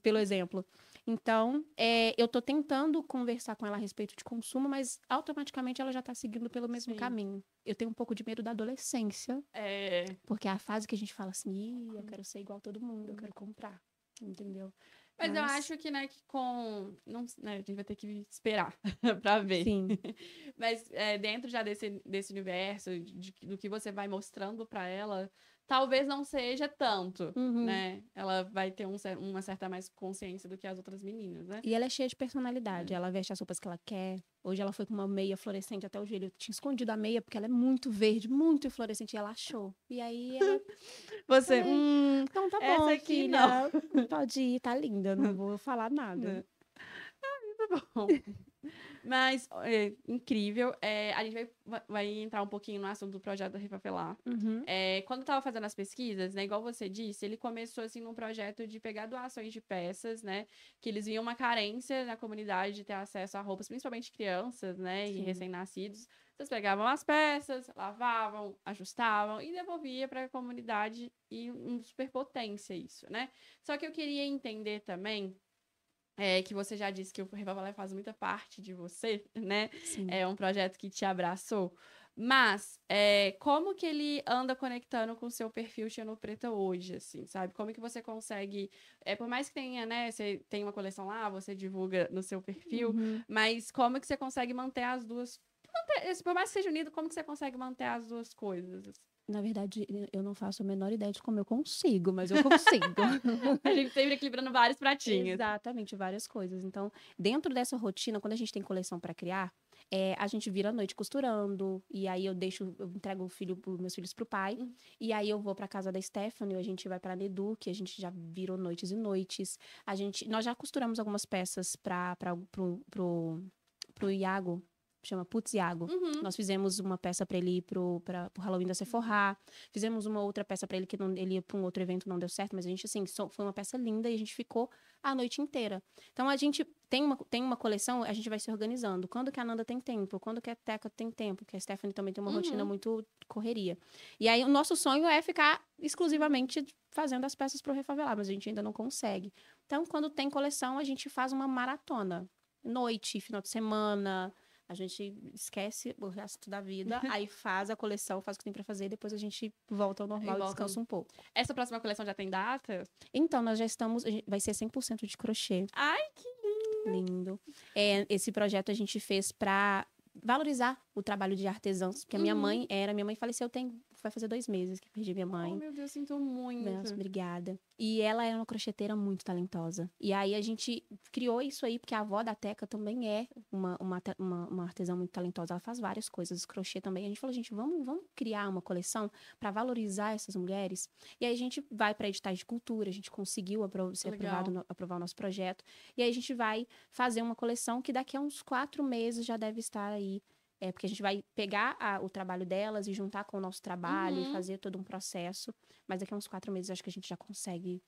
Pelo exemplo. Então, eu tô tentando conversar com ela a respeito de consumo, mas automaticamente ela já tá seguindo pelo mesmo Sim. caminho. Eu tenho um pouco de medo da adolescência, É. porque é a fase que a gente fala assim, ih, eu quero ser igual a todo mundo, eu quero comprar, entendeu? Mas eu acho que, né, que com... Não, né, a gente vai ter que esperar pra ver. Sim. Mas dentro já desse universo, do que você vai mostrando pra ela, talvez não seja tanto, Uhum. né? Ela vai ter uma certa mais consciência do que as outras meninas, né? E ela é cheia de personalidade, ela veste as roupas que ela quer. Hoje ela foi com uma meia fluorescente até o joelho. Eu tinha escondido a meia porque ela é muito verde, muito fluorescente, e ela achou. E aí ela... Você, Falei, então tá essa bom, aqui não. filha, pode ir, tá linda, não vou falar nada. Né? Muito bom. Mas, incrível. A gente vai entrar um pouquinho no assunto do projeto da Refafelar. Uhum. Quando eu tava fazendo as pesquisas, né, igual você disse, ele começou, assim, num projeto de pegar doações de peças, né, que eles viam uma carência na comunidade de ter acesso a roupas, principalmente crianças, né, e Sim. recém-nascidos. Vocês pegavam as peças, lavavam, ajustavam e devolvia para a comunidade e uma superpotência isso, né? Só que eu queria entender também que você já disse que o Revivalé faz muita parte de você, né? Sim. É um projeto que te abraçou. Mas, como que ele anda conectando com o seu perfil Tia No Preta hoje, assim, sabe? Como que você consegue... por mais que tenha, né? Você tem uma coleção lá, você divulga no seu perfil, Uhum. mas como que você consegue manter as duas... por mais que seja unido, como que você consegue manter as duas coisas? Na verdade, eu não faço a menor ideia de como eu consigo, mas eu consigo. A gente sempre equilibrando vários pratinhos. Exatamente, várias coisas. Então, dentro dessa rotina, quando a gente tem coleção para criar, a gente vira a noite costurando, e aí eu entrego meus filhos pro pai, e aí eu vou pra casa da Stephanie, a gente vai pra Nedu, que a gente já virou noites e noites. Nós já costuramos algumas peças pro Iago, chama Putz Iago. Uhum. Nós fizemos uma peça para ele ir pro Halloween da Sephora. Fizemos uma outra peça para ele que ele ia para um outro evento, não deu certo, mas a gente, assim, foi uma peça linda e a gente ficou a noite inteira. Então, a gente tem uma coleção, a gente vai se organizando. Quando que a Nanda tem tempo? Quando que a Teca tem tempo? Porque a Stephanie também tem uma rotina muito correria. E aí, o nosso sonho é ficar exclusivamente fazendo as peças pro Refavelar, mas a gente ainda não consegue. Então, quando tem coleção, a gente faz uma maratona. Noite, final de semana... A gente esquece o resto da vida, aí faz a coleção, faz o que tem pra fazer, depois a gente volta ao normal e descansa um pouco. Essa próxima coleção já tem data? Então, nós já estamos... Vai ser 100% de crochê. Ai, que lindo! Esse projeto a gente fez pra valorizar o trabalho de artesãos, porque minha mãe faleceu vai fazer 2 meses que perdi minha mãe. Oh, meu Deus, sinto muito. Nossa, obrigada. E ela era uma crocheteira muito talentosa. E aí a gente criou isso aí, porque a avó da Teca também é uma artesã muito talentosa. Ela faz várias coisas, crochê também. A gente falou, gente, vamos criar uma coleção para valorizar essas mulheres. E aí a gente vai para editais de cultura, a gente conseguiu aprovar o nosso projeto. E aí a gente vai fazer uma coleção que daqui a uns 4 meses já deve estar aí. Porque a gente vai pegar o trabalho delas e juntar com o nosso trabalho e fazer todo um processo. Mas daqui a uns 4 meses acho que a gente já consegue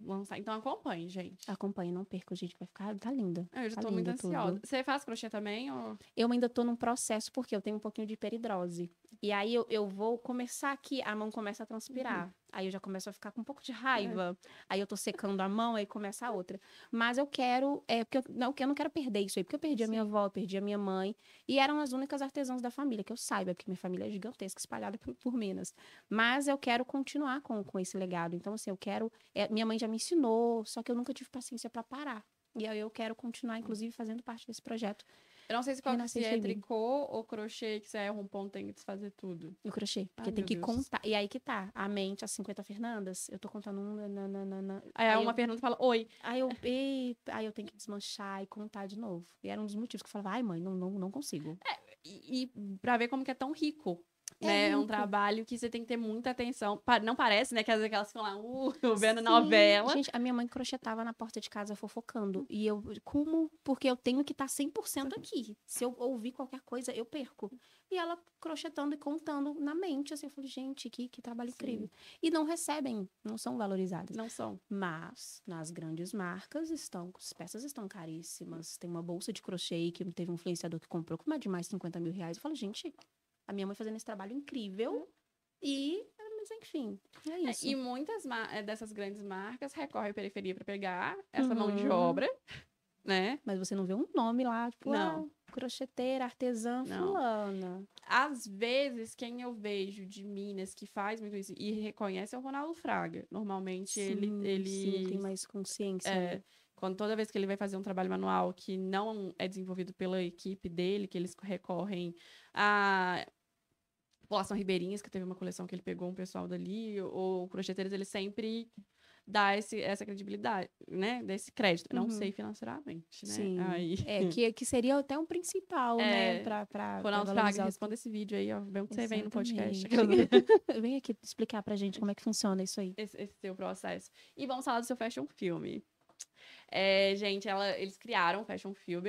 lançar. Então acompanhe, gente. Acompanhe, não perca, gente. Tá linda. Eu já tá tô muito ansiosa. Tudo. Você faz crochê também? Ou... Eu ainda tô num processo, porque eu tenho um pouquinho de hiperidrose. E aí eu vou começar aqui, a mão começa a transpirar. Aí eu já começo a ficar com um pouco de raiva. Aí eu tô secando a mão, aí começa a outra. Mas eu quero, porque eu não quero perder isso aí. Porque eu perdi a minha avó, eu perdi a minha mãe. E eram as únicas artesãs da família, que eu saiba, porque minha família é gigantesca, espalhada por Minas. Mas eu quero continuar com esse legado. Então, assim, eu quero... minha mãe já me ensinou, só que eu nunca tive paciência para parar. E aí eu quero continuar, inclusive, fazendo parte desse projeto. Eu não sei se é tricô ou crochê, que você erra um ponto, tem que desfazer tudo. O crochê, porque tem que contar. E aí que tá, a mente, as 50 Fernandas, eu tô contando Aí uma Fernanda fala, oi. Aí eu tenho que desmanchar e contar de novo. E era um dos motivos que eu falava, ai mãe, não consigo. E pra ver como que é tão rico. né? É um rico. trabalho que você tem que ter muita atenção. Não parece, né? Que às vezes elas ficam lá, vendo Sim. novela. Gente, a minha mãe crochetava na porta de casa fofocando. E eu, como? Porque eu tenho que estar 100% aqui. Se eu ouvir qualquer coisa, eu perco. E ela crochetando e contando na mente, assim, eu falei, gente, que trabalho Sim. incrível. E não recebem, não são valorizadas. Não são. Mas, nas grandes marcas, as peças estão caríssimas. Tem uma bolsa de crochê que teve um influenciador que comprou com mais de mais 50 mil reais. Eu falo, gente, a minha mãe fazendo esse trabalho incrível. Mas enfim, é isso. E muitas dessas grandes marcas recorrem à periferia para pegar essa mão de obra, né? Mas você não vê um nome lá, tipo, Não. crocheteira, artesã, Não. fulana. Às vezes, quem eu vejo de Minas que faz muito isso e reconhece é o Ronaldo Fraga. Normalmente, Sim, sim, tem mais consciência. né? Toda vez que ele vai fazer um trabalho manual que não é desenvolvido pela equipe dele, que eles recorrem a população ribeirinhas, que teve uma coleção que ele pegou um pessoal dali, ou crocheteiros, ele sempre dá essa credibilidade, né? Desse crédito. Não sei financeiramente, né? Sim. Aí... Que seria até um principal, né? Pra Ronaldo Fraga, valorizar responda esse vídeo aí, ó. Vê onde você vem no podcast. Vem aqui explicar pra gente como é que funciona isso aí. Esse seu processo. E vamos falar do seu fashion filme. Gente, eles criaram um fashion film,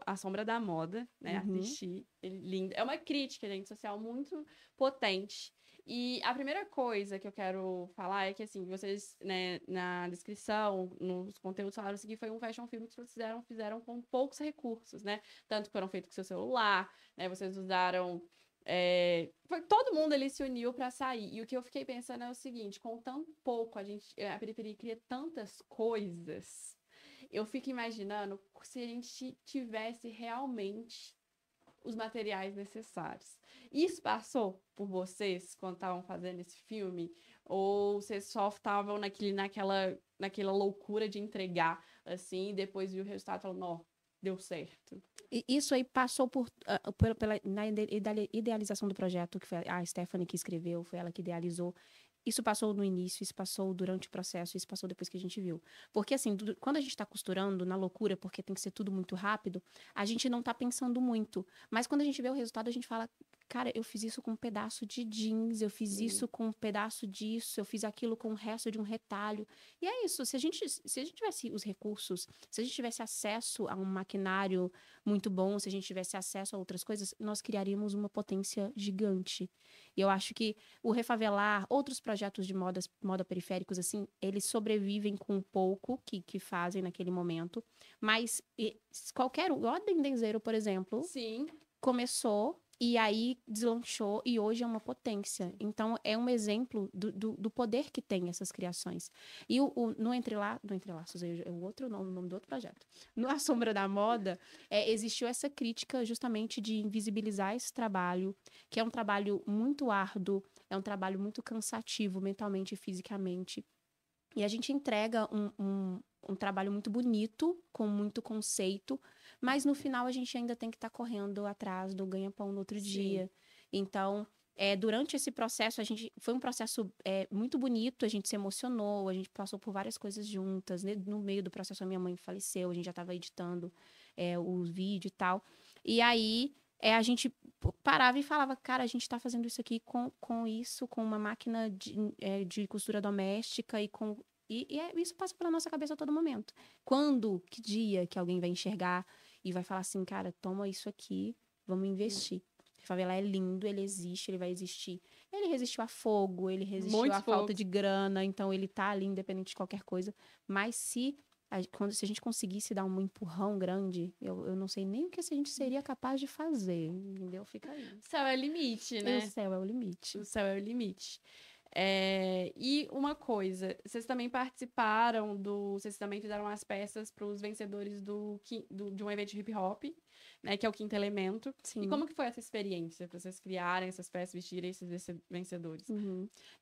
A Sombra da Moda, né? Assisti. Lindo. É uma crítica, gente, social muito potente. E a primeira coisa que eu quero falar é que, assim, vocês, né, na descrição, nos conteúdos, falaram assim, que foi um fashion film que vocês fizeram com poucos recursos, né? Tanto que foram feitos com seu celular, né? Vocês usaram... todo mundo ali se uniu para sair. E o que eu fiquei pensando é o seguinte, com tão pouco, a periferia cria tantas coisas... Eu fico imaginando se a gente tivesse realmente os materiais necessários. Isso passou por vocês quando estavam fazendo esse filme? Ou vocês só estavam naquela loucura de entregar, assim, e depois viu o resultado e falou, não, deu certo? E isso aí passou na idealização do projeto, que foi a Stephanie que escreveu, foi ela que idealizou. Isso passou no início, isso passou durante o processo, isso passou depois que a gente viu. Porque, assim, quando a gente está costurando na loucura, porque tem que ser tudo muito rápido, a gente não está pensando muito. Mas quando a gente vê o resultado, a gente fala, cara, eu fiz isso com um pedaço de jeans, eu fiz isso com um pedaço disso, eu fiz aquilo com o resto de um retalho. E é isso, se a gente tivesse os recursos, se a gente tivesse acesso a um maquinário muito bom, se a gente tivesse acesso a outras coisas, nós criaríamos uma potência gigante. E eu acho que o Refavelar, outros projetos de moda periféricos, assim, eles sobrevivem com um pouco que fazem naquele momento. Mas qualquer... O Ordem Denzeiro, por exemplo, Sim. começou e aí deslanchou e hoje é uma potência. Então, é um exemplo do poder que tem essas criações. E no Entrelaços, é o outro nome do outro projeto. No A Sombra da Moda, existiu essa crítica justamente de invisibilizar esse trabalho, que é um trabalho muito árduo, é um trabalho muito cansativo mentalmente e fisicamente. E a gente entrega um trabalho muito bonito, com muito conceito, mas no final a gente ainda tem que estar correndo atrás do ganha-pão no outro dia. Então, durante esse processo, foi um processo muito bonito, a gente se emocionou, a gente passou por várias coisas juntas. Né? No meio do processo, a minha mãe faleceu, a gente já estava editando o vídeo e tal. E aí, a gente parava e falava, cara, a gente está fazendo isso aqui com uma máquina de costura doméstica isso passa pela nossa cabeça a todo momento. Que dia que alguém vai enxergar e vai falar assim, cara, toma isso aqui, vamos investir. Favela é lindo, ele existe, ele vai existir. Ele resistiu a fogo, ele resistiu à falta de grana, então ele tá ali independente de qualquer coisa. Mas se a gente conseguisse dar um empurrão grande, eu não sei nem o que a gente seria capaz de fazer, entendeu? Fica aí. O céu é o limite, né? O céu é o limite. O céu é o limite. E uma coisa, vocês também participaram vocês também fizeram as peças para os vencedores de um evento de hip hop, né, que é o Quinto Elemento. Sim. E como que foi essa experiência para vocês criarem essas peças, vestirem esses vencedores?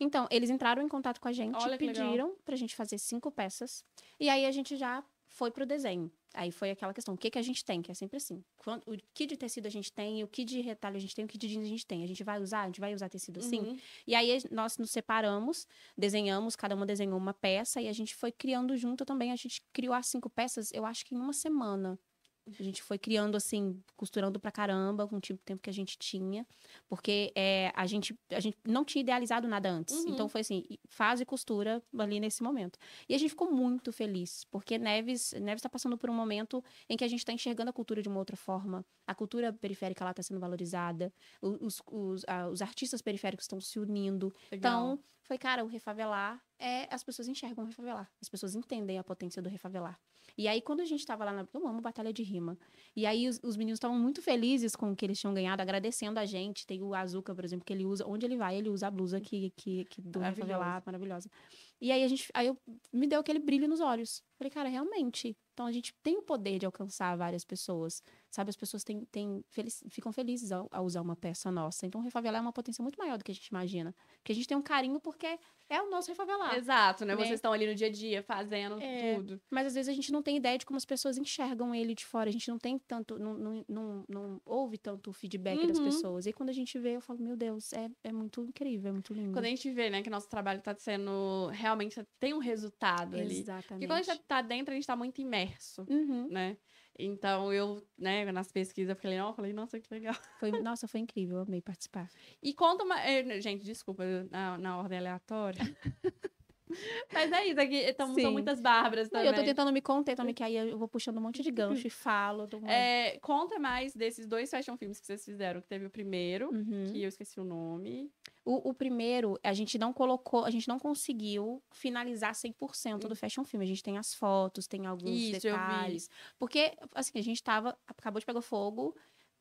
Então, eles entraram em contato com a gente, pediram pra gente fazer 5 peças, e aí a gente já foi pro desenho. Aí foi aquela questão, o que a gente tem? Que é sempre assim. O que de tecido a gente tem, o que de retalho a gente tem, o que de jeans a gente tem. A gente vai usar tecido assim? E aí nós nos separamos, desenhamos, cada uma desenhou uma peça e a gente foi criando junto também. A gente criou as 5 peças, eu acho que em uma semana. A gente foi criando, assim, costurando pra caramba com o tipo de tempo que a gente tinha. Porque a gente não tinha idealizado nada antes. Então, foi assim, faz e costura ali nesse momento. E a gente ficou muito feliz. Porque Neves está passando por um momento em que a gente está enxergando a cultura de uma outra forma. A cultura periférica lá está sendo valorizada. Os artistas periféricos estão se unindo. Legal. Então, foi, cara, o Refavelar as pessoas enxergam o Refavelar. As pessoas entendem a potência do Refavelar. E aí, quando a gente tava lá eu amo batalha de rima. E aí, os meninos estavam muito felizes com o que eles tinham ganhado, agradecendo a gente. Tem o Azuka, por exemplo, que ele usa, onde ele vai, ele usa a blusa que do Refavelar, maravilhosa. E aí, me deu aquele brilho nos olhos. Falei, cara, realmente. Então, a gente tem o poder de alcançar várias pessoas. Sabe, as pessoas ficam felizes ao usar uma peça nossa. Então, o Refavelar é uma potência muito maior do que a gente imagina. Porque a gente tem um carinho porque é o nosso Refavelar. Exato, né? Vocês estão ali no dia a dia fazendo tudo. Mas, às vezes, a gente não tem ideia de como as pessoas enxergam ele de fora. A gente não tem tanto, não ouve tanto o feedback das pessoas. E quando a gente vê, eu falo, meu Deus, é muito incrível, é muito lindo. Quando a gente vê, né, que nosso trabalho tá sendo, realmente, tem um resultado ali. Exatamente. Porque quando a gente tá dentro, a gente tá muito imerso, né? Então, né, nas pesquisas, eu falei, nossa, que legal. Nossa, foi incrível, eu amei participar. E conta gente, desculpa, na ordem aleatória. Mas é isso, aqui são muitas Bárbaras também. Eu tô tentando me conter também, que aí eu vou puxando um monte de gancho e falo. Conta mais desses 2 fashion filmes que vocês fizeram, que teve o primeiro, que eu esqueci o nome. O primeiro, a gente não conseguiu finalizar 100% do fashion film. A gente tem as fotos, tem alguns detalhes. Porque, assim, a gente acabou de pegar fogo,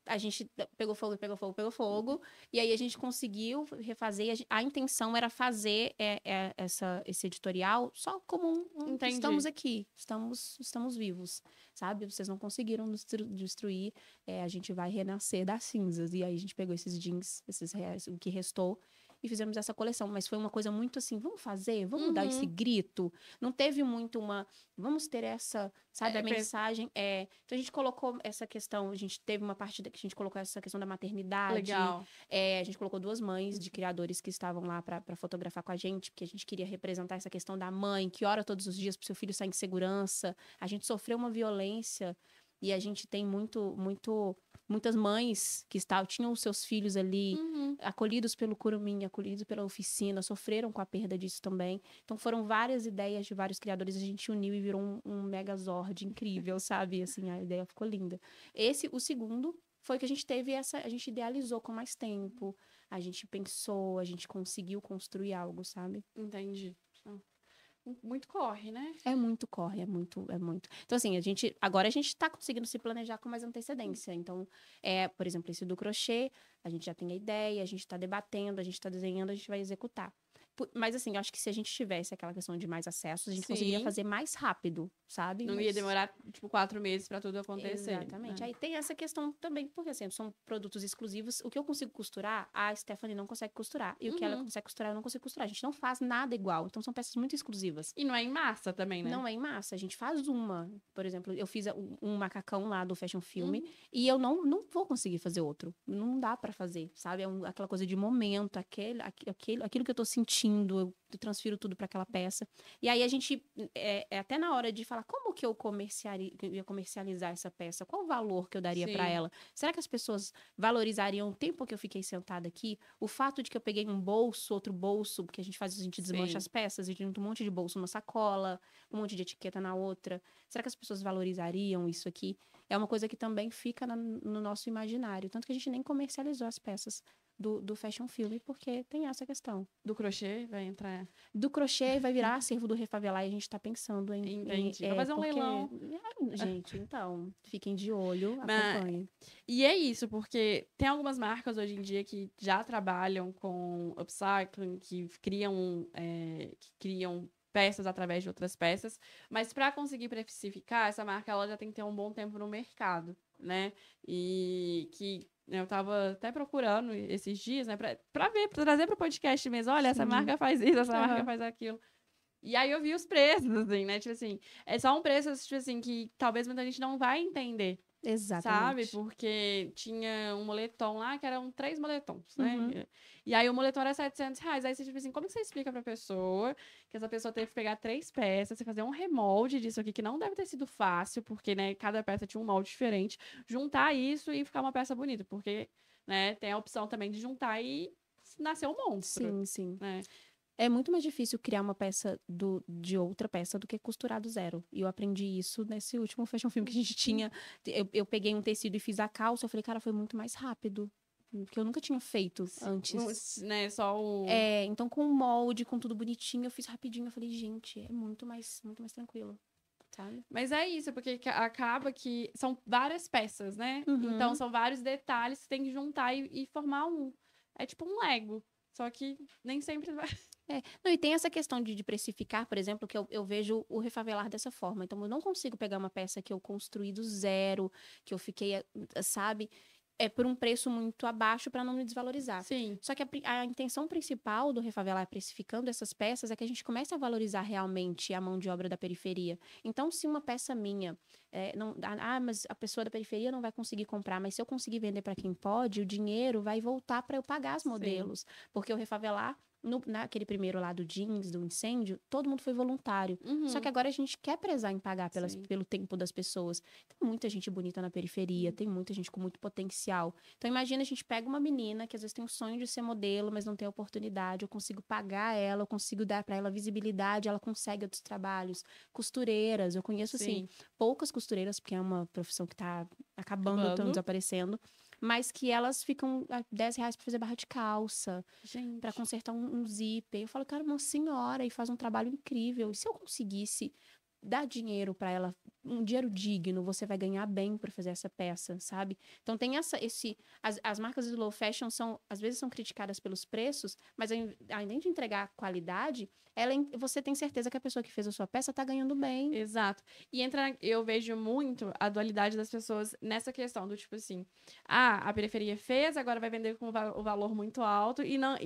a gente pegou fogo, e aí a gente conseguiu refazer. A intenção era fazer esse editorial só como estamos aqui, estamos vivos, sabe? Vocês não conseguiram nos destruir, a gente vai renascer das cinzas. E aí a gente pegou esses jeans, o que restou, e fizemos essa coleção. Mas foi uma coisa muito assim, vamos fazer, vamos dar esse grito. Não teve muito vamos ter essa, sabe, a mensagem. Então a gente colocou essa questão, a gente teve uma parte que a gente colocou essa questão da maternidade. Legal. A gente colocou 2 mães de criadores que estavam lá para fotografar com a gente, porque a gente queria representar essa questão da mãe, que ora todos os dias pro seu filho sair em segurança. A gente sofreu uma violência e a gente tem muitas mães que tinham os seus filhos ali, acolhidos pelo Curumim, acolhidos pela oficina, sofreram com a perda disso também. Então foram várias ideias de vários criadores, a gente uniu e virou um megazord incrível, sabe? Assim, a ideia ficou linda. O segundo foi que a gente teve a gente idealizou com mais tempo, a gente pensou, a gente conseguiu construir algo, sabe? Entendi. Muito corre, né? É muito corre, é muito. Então, assim, agora a gente tá conseguindo se planejar com mais antecedência. Então, por exemplo, esse do crochê, a gente já tem a ideia, a gente tá debatendo, a gente tá desenhando, a gente vai executar. Mas, assim, eu acho que se a gente tivesse aquela questão de mais acessos, a gente conseguiria fazer mais rápido, sabe? Não ia demorar, 4 meses pra tudo acontecer. Exatamente. Aí tem essa questão também, porque, assim, são produtos exclusivos. O que eu consigo costurar, a Stephanie não consegue costurar. E o que ela consegue costurar, eu não consigo costurar. A gente não faz nada igual. Então, são peças muito exclusivas. E não é em massa também, né? Não é em massa. A gente faz uma. Por exemplo, eu fiz um macacão lá do Fashion Film e eu não vou conseguir fazer outro. Não dá pra fazer, sabe? É aquela coisa de momento, aquilo que eu tô sentindo, eu transfiro tudo para aquela peça. E aí a gente, até na hora de falar, como que eu ia comercializar essa peça? Qual o valor que eu daria para ela? Será que as pessoas valorizariam o tempo que eu fiquei sentada aqui? O fato de que eu peguei um bolso, outro bolso, porque a gente desmancha as peças, a gente junta um monte de bolso numa sacola, um monte de etiqueta na outra. Será que as pessoas valorizariam isso aqui? É uma coisa que também fica no nosso imaginário. Tanto que a gente nem comercializou as peças do Fashion Film, porque tem essa questão. Do crochê vai entrar... Do crochê vai virar acervo do Refavelar e a gente tá pensando em... Entendi. Vai fazer um leilão. Gente, então, fiquem de olho, acompanhem. E é isso, porque tem algumas marcas hoje em dia que já trabalham com upcycling, que criam peças através de outras peças, mas para conseguir precificar, essa marca ela já tem que ter um bom tempo no mercado, né? E que eu tava até procurando esses dias, né, pra trazer pro podcast mesmo. Olha, essa marca faz isso, essa marca faz aquilo. E aí eu vi os preços, assim, né? Tipo assim, é só um preço, tipo assim, que talvez muita gente não vai entender, sabe? Exatamente. Porque tinha um moletom lá que eram 3 moletons, né? Uhum. E aí o moletom era R$ 700. Aí você, tipo assim, como que você explica pra pessoa que essa pessoa teve que pegar 3 peças, você fazer um remolde disso aqui, que não deve ter sido fácil, porque, né, cada peça tinha um molde diferente, juntar isso e ficar uma peça bonita, porque, né, tem a opção também de juntar e nascer um monstro, Sim, sim. né? É muito mais difícil criar uma peça de outra peça do que costurar do zero. E eu aprendi isso nesse último fashion film que a gente tinha. Eu peguei um tecido e fiz a calça. Eu falei, cara, foi muito mais rápido. Que eu nunca tinha feito antes. Né, só o... Então, com o molde, com tudo bonitinho, eu fiz rapidinho. Eu falei, gente, é muito mais tranquilo, sabe? Mas é isso, porque acaba que são várias peças, né? Então, Uhum. são vários detalhes que você tem que juntar e formar um. É tipo um Lego. Só que nem sempre vai. Não, e tem essa questão de precificar, por exemplo, que eu vejo o refavelar dessa forma. Então, eu não consigo pegar uma peça que eu construí do zero, que eu fiquei, sabe, por um preço muito abaixo para não me desvalorizar. Sim. Só que a intenção principal do refavelar precificando essas peças é que a gente comece a valorizar realmente a mão de obra da periferia. Então, se uma peça minha, mas a pessoa da periferia não vai conseguir comprar, mas se eu conseguir vender para quem pode, o dinheiro vai voltar para eu pagar os modelos. Porque o refavelar naquele primeiro lá do jeans, do incêndio, todo mundo foi voluntário. Só que agora a gente quer prezar em pagar pelo tempo das pessoas. Tem muita gente bonita na periferia, tem muita gente com muito potencial. Então, imagina, a gente pega uma menina que às vezes tem o sonho de ser modelo, mas não tem a oportunidade. Eu consigo pagar ela, eu consigo dar para ela visibilidade, ela consegue outros trabalhos. Costureiras, eu conheço, assim, poucas costureiras, porque é uma profissão que está acabando, estão desaparecendo. Mas que elas ficam R$ 10 para fazer barra de calça, para consertar um zíper. Eu falo, cara, uma senhora, e faz um trabalho incrível. E se eu conseguisse dar dinheiro para ela, um dinheiro digno, você vai ganhar bem para fazer essa peça, sabe? Então tem as marcas de low fashion às vezes são criticadas pelos preços, mas além de entregar qualidade, você tem certeza que a pessoa que fez a sua peça tá ganhando bem. Exato. E eu vejo muito a dualidade das pessoas nessa questão do tipo assim, a periferia fez, agora vai vender com o valor muito alto e não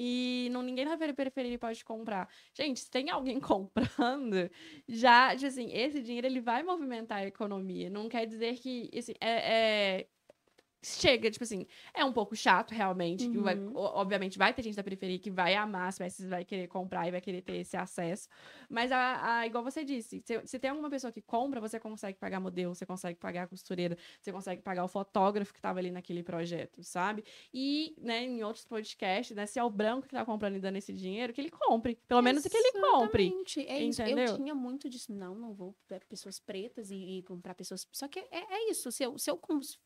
ninguém na periferia pode comprar. Gente, se tem alguém comprando, já, tipo assim, esse dinheiro ele vai movimentar a economia. Não quer dizer que assim, chega, tipo assim, é um pouco chato, realmente. Obviamente, vai ter gente da periferia que vai amar as peças, vai querer comprar e vai querer ter esse acesso. Mas, igual você disse, se tem alguma pessoa que compra, você consegue pagar modelo, você consegue pagar a costureira, você consegue pagar o fotógrafo que estava ali naquele projeto, sabe? E, né, em outros podcasts, né, se é o branco que tá comprando e dando esse dinheiro, que ele compre. Pelo menos que ele compre. Exatamente. É isso. Entendeu? Eu tinha muito disso. Não vou pessoas pretas e comprar pessoas. Só que é isso. Se eu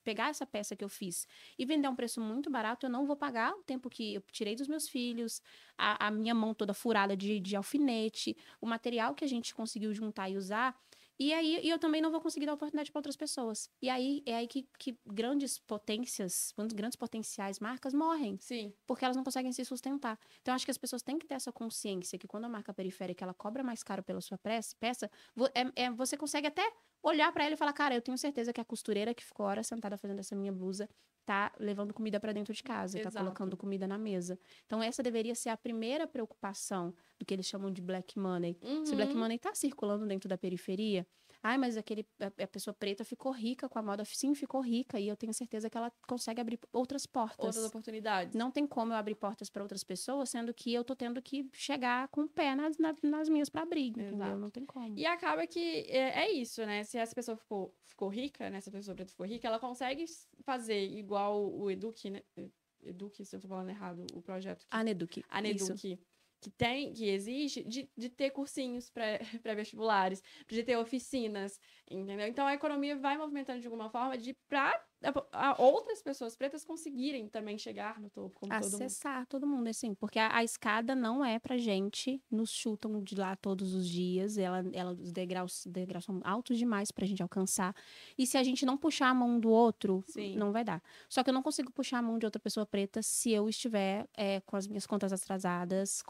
pegar essa peça que eu fiz e vender a um preço muito barato, eu não vou pagar o tempo que eu tirei dos meus filhos, a minha mão toda furada de alfinete, o material que a gente conseguiu juntar e usar. E aí eu também não vou conseguir dar oportunidade para outras pessoas. E aí é aí que grandes potenciais marcas morrem. Sim. Porque elas não conseguem se sustentar. Então, acho que as pessoas têm que ter essa consciência que quando a marca periférica ela cobra mais caro pela sua peça, você consegue até olhar para ela e falar, cara, eu tenho certeza que a costureira que ficou horas sentada fazendo essa minha blusa tá levando comida para dentro de casa, tá colocando comida na mesa. Então, essa deveria ser a primeira preocupação do que eles chamam de black money. Se black money tá circulando dentro da periferia, mas a pessoa preta ficou rica com a moda. Sim, ficou rica. E eu tenho certeza que ela consegue abrir outras portas. Outras oportunidades. Não tem como eu abrir portas para outras pessoas, sendo que eu tô tendo que chegar com o pé nas minhas para abrir, entendeu? Não tem como. E acaba que é isso, né? Se essa pessoa ficou rica, né? Se a pessoa preta ficou rica, ela consegue fazer igual o Eduque, né? Eduque, se eu tô falando errado, o projeto. Aneduc. Aneduc. Que existe, de ter cursinhos pré-vestibulares, de ter oficinas, entendeu? Então, a economia vai movimentando de alguma forma para outras pessoas pretas conseguirem também chegar no topo, como acessar todo mundo, assim, porque a escada não é pra gente, nos chutam de lá todos os dias, os degraus são altos demais pra gente alcançar, e se a gente não puxar a mão do outro, não vai dar. Só que eu não consigo puxar a mão de outra pessoa preta se eu estiver com as minhas contas atrasadas,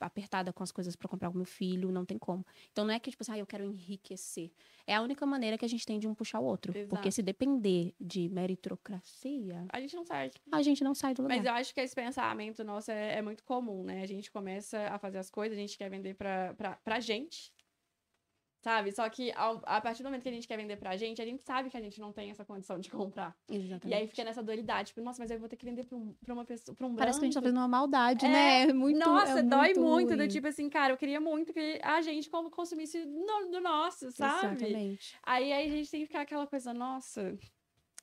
apertada com as coisas pra comprar o meu filho, não tem como. Então não é que, tipo assim, eu quero enriquecer. É a única maneira que a gente tem de um puxar o outro. Exato. Porque se depender de meritocracia, a gente não sai. A gente não sai do lugar. Mas eu acho que esse pensamento nosso é muito comum, né? A gente começa a fazer as coisas, a gente quer vender pra gente. sabe? Só que a partir do momento que a gente quer vender pra gente, a gente sabe que a gente não tem essa condição de comprar. Exatamente. E aí fica nessa dualidade, tipo, nossa, mas eu vou ter que vender pra uma pessoa, pra um Parece que a gente tá branco. fazendo uma maldade, né? É muito, Nossa, dói muito, do ruim. tipo assim, cara, eu queria muito que a gente consumisse do nosso, sabe? Exatamente. Aí a gente tem que ficar aquela coisa, nossa,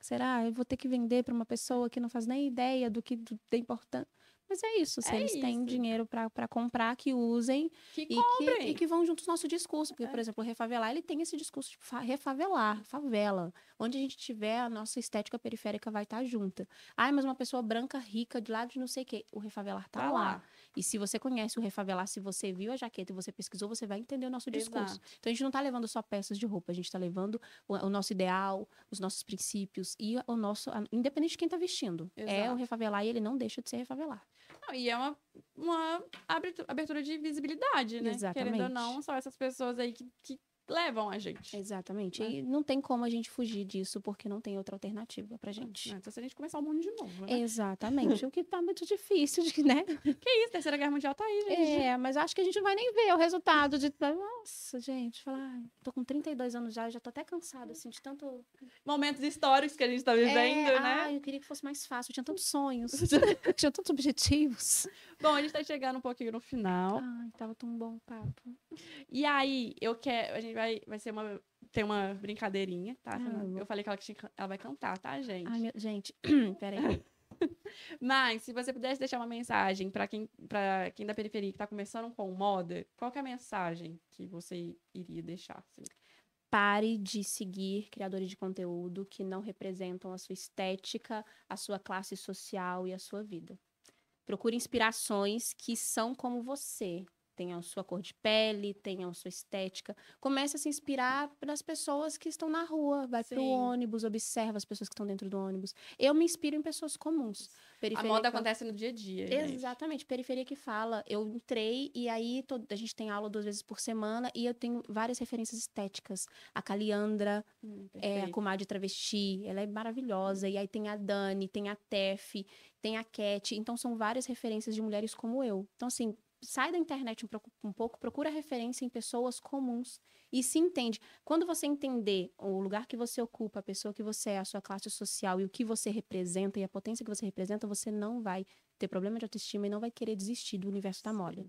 Será? Eu vou ter que vender para uma pessoa que não faz nem ideia da importância. Mas é isso, se É eles têm isso. dinheiro para comprar, que usem que e comprem. que vão juntos no nosso discurso. Porque, por exemplo, o Refavelar, ele tem esse discurso de refavelar, favela. Onde a gente tiver, a nossa estética periférica vai estar junta. Ai, mas uma pessoa branca, rica, de lá de não sei o quê. O Refavelar tá lá. E se você conhece o Refavelar, se você viu a jaqueta e você pesquisou, você vai entender o nosso discurso. Exato. Então, a gente não tá levando só peças de roupa, a gente tá levando o nosso ideal, os nossos princípios e o nosso... Independente de quem tá vestindo. Exato. É o Refavelar e ele não deixa de ser Refavelar. Não, e é uma abertura de visibilidade, né? Exatamente. Querendo ou não, são essas pessoas aí que levam a gente. Exatamente. Né? E não tem como a gente fugir disso, porque não tem outra alternativa pra gente. Então, se a gente começar o mundo de novo, né? Exatamente. O que tá muito difícil, né? Que isso, Terceira Guerra Mundial tá aí, gente. Mas acho que a gente não vai nem ver o resultado de... Nossa, gente, falar... Tô com 32 anos já tô até cansada, assim, de tanto... Momentos históricos que a gente tá vivendo, né? Ai, eu queria que fosse mais fácil. Eu tinha tantos sonhos. Tinha tantos objetivos. Bom, a gente tá chegando um pouquinho no final. Ai, tava tão bom o papo. E aí, a gente vai ter uma brincadeirinha, tá? Eu falei que ela vai cantar, tá, gente? Ai, gente, peraí. Mas, se você pudesse deixar uma mensagem pra quem da periferia que tá começando com moda, qual que é a mensagem que você iria deixar? Assim? Pare de seguir criadores de conteúdo que não representam a sua estética, a sua classe social e a sua vida. Procure inspirações que são como você. Tenham sua cor de pele, tenham sua estética. Comece a se inspirar nas pessoas que estão na rua. Vai pro ônibus, observa as pessoas que estão dentro do ônibus. Eu me inspiro em pessoas comuns. A moda acontece no dia a dia. Exatamente. Gente. Periferia que fala. Eu entrei e aí a gente tem aula 2 vezes por semana e eu tenho várias referências estéticas. A Caliandra, a comadre travesti, ela é maravilhosa. E aí tem a Dani, tem a Tef, tem a Cat. Então são várias referências de mulheres como eu. Então assim, sai da internet um pouco, procura referência em pessoas comuns e se entende. Quando você entender o lugar que você ocupa, a pessoa que você é, a sua classe social e o que você representa e a potência que você representa, você não vai ter problema de autoestima e não vai querer desistir do universo da moda.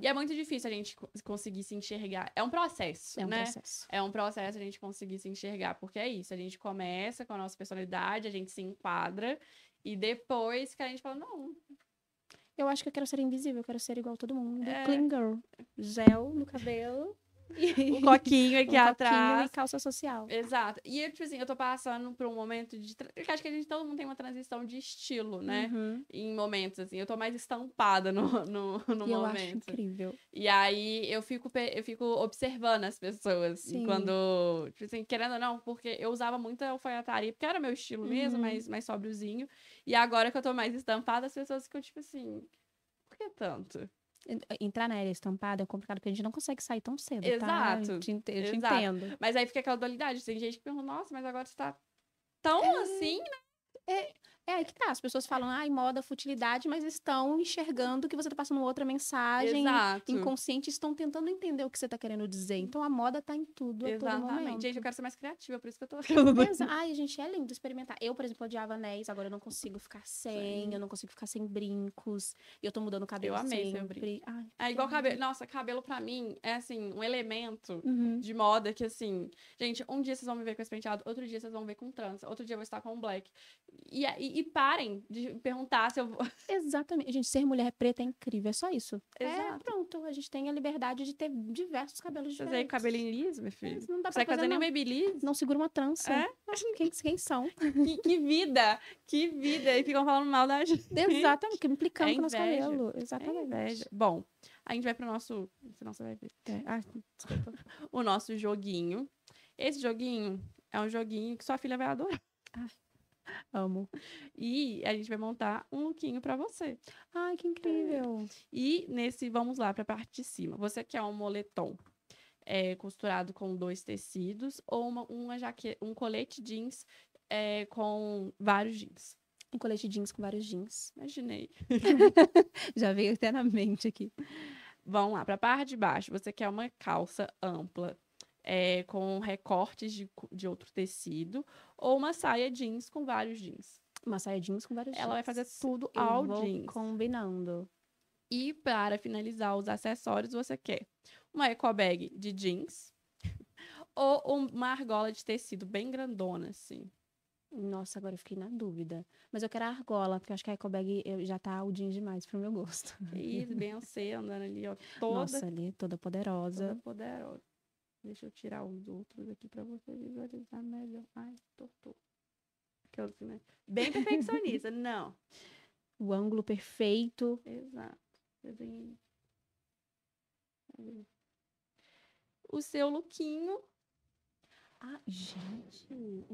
E é muito difícil a gente conseguir se enxergar. É um processo, né? É um processo a gente conseguir se enxergar, porque é isso. A gente começa com a nossa personalidade, a gente se enquadra e depois que a gente fala, não... Eu acho que eu quero ser invisível, eu quero ser igual a todo mundo. Clean girl. Gel no cabelo. O coquinho aqui atrás. Coquinho e calça social. Exato. E eu, tipo assim, eu tô passando por um momento de... Eu acho que todo mundo tem uma transição de estilo, né? Em momentos, assim. Eu tô mais estampada no momento. Eu acho incrível. E aí, eu fico observando as pessoas. Sim. E quando... Tipo assim, querendo ou não, porque eu usava muita alfaiataria, porque era meu estilo mesmo, mais sóbriozinho. E agora que eu tô mais estampada, as pessoas ficam, tipo assim... Por que tanto? Entrar na área estampada é complicado, porque a gente não consegue sair tão cedo, Exato. Tá? Eu te entendo. Mas aí fica aquela dualidade. Tem gente que pergunta, nossa, mas agora você tá tão assim, né? É que tá, as pessoas falam, moda, futilidade, mas estão enxergando que você tá passando outra mensagem. Exato. Inconsciente, estão tentando entender o que você tá querendo dizer. Então, a moda tá em tudo, a todo momento. Gente, eu quero ser mais criativa, por isso que eu tô... Gente, é lindo experimentar. Eu, por exemplo, odiava anéis, agora eu não consigo ficar sem, eu não consigo ficar sem brincos. E eu tô mudando o cabelo sempre. Eu amei seu brinco. Igual cabelo. Nossa, cabelo pra mim é, assim, um elemento de moda que, assim... Gente, um dia vocês vão me ver com esse penteado, outro dia vocês vão ver com trança, outro dia eu vou estar com um black. E parem de perguntar se eu vou... Exatamente. Gente, ser mulher preta é incrível, é só isso. Exato. Pronto, a gente tem a liberdade de ter diversos cabelos diferentes. Fazer cabelinho liso, meu filho. Não dá pra você fazer nem babyliss. Não segura uma trança. Quem são? Que vida! Que vida! E ficam falando mal da gente. Exatamente, implicando com o nosso cabelo. Exatamente. Bom, a gente vai pro nosso... Senão você vai ver. Desculpa. O nosso joguinho. Esse joguinho é um joguinho que sua filha vai adorar. Amo. E a gente vai montar um lookinho pra você. Ai, que incrível. E vamos lá pra parte de cima. Você quer um moletom costurado com 2 tecidos ou uma jaqueta, um colete jeans com vários jeans? Um colete jeans com vários jeans. Imaginei. Já veio até na mente aqui. Vamos lá, pra parte de baixo. Você quer uma calça ampla com recortes de outro tecido, ou uma saia jeans com vários jeans. Uma saia jeans com vários Ela vai jeans. fazer tudo Eu ao vou jeans. combinando. E para finalizar os acessórios, você quer uma eco bag de jeans ou uma argola de tecido bem grandona, assim. Nossa, agora eu fiquei na dúvida. Mas eu quero a argola, porque eu acho que a eco bag já tá o jeans demais pro meu gosto. Isso, Beyoncé andando ali, ó, toda Nossa, ali, toda poderosa. poderosa. Deixa eu tirar os outros aqui pra você visualizar melhor. Ai, tortou. Aquela assim, né? Bem perfeccionista, não. O ângulo perfeito. Exato. Desenhei. O seu lookinho. Ah, gente,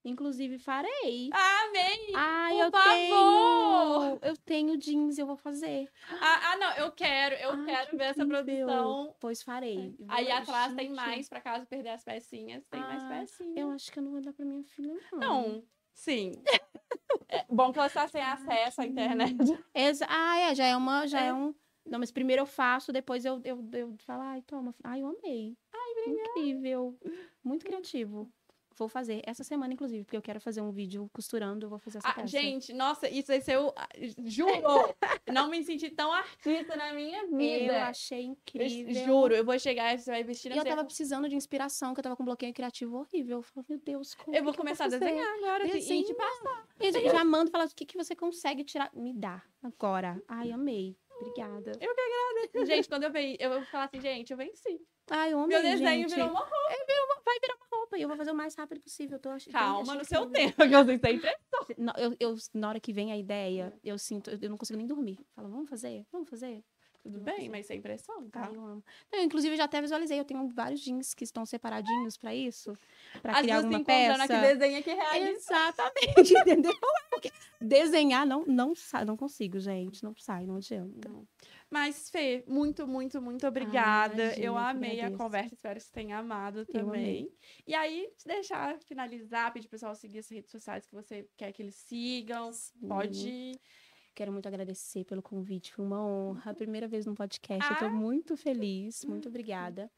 inclusive farei. Amei! Ai, Por eu favor! tenho. Eu tenho jeans, eu vou fazer. Não, eu quero Ai, que ver essa incrível. produção. Pois farei. Aí atrás tem Gente, mais, pra caso perder as pecinhas, tem mais pecinhas. eu acho que eu não vou dar pra minha filha, não. Não, sim. É bom que ela está sem acesso à internet. Já é um... Não, mas primeiro eu faço, depois eu falo, ai, toma. Ai, eu amei. Ai, incrível. Muito criativo. Vou fazer essa semana, inclusive, porque eu quero fazer um vídeo costurando, eu vou fazer essa peça. Gente, nossa, isso vai ser o... Juro! Não me senti tão artista na minha vida. Eu achei incrível. Juro, eu vou chegar e você vai vestir... E eu tava precisando de inspiração, que eu tava com um bloqueio criativo horrível. Eu falei, meu Deus, como eu vou começar a desenhar agora e te passar. E já mando e falar o que você consegue tirar. Me dá agora. Ai, amei. Obrigada. Eu que agradeço. Gente, quando eu vou falar assim, gente, eu venci. Ai, eu amei, meu desenho gente. virou uma roupa. Vai virar uma roupa e eu vou fazer o mais rápido possível. Calma, no seu tempo, que eu sei impressão. Na hora que vem a ideia, eu não consigo nem dormir. Falo, vamos fazer? Tudo bem, mas sem pressão, tá? Ai, eu amo. Inclusive, eu já até visualizei. Eu tenho vários jeans que estão separadinhos pra isso. Pra As criar duas alguma se peça. encontrando aqui, desenha que realiza. Exatamente, entendeu? Desenhar não consigo, gente. Não sai, não adianta. Não. Mas, Fê, muito, muito, muito obrigada. Imagina, eu amei a agradeço. conversa, espero que você tenha amado Eu também. amei. E aí, deixar finalizar, pedir pro pessoal seguir as redes sociais que você quer que eles sigam. Sim. Pode. Quero muito agradecer pelo convite, foi uma honra. Primeira vez no podcast, eu tô muito feliz, muito obrigada.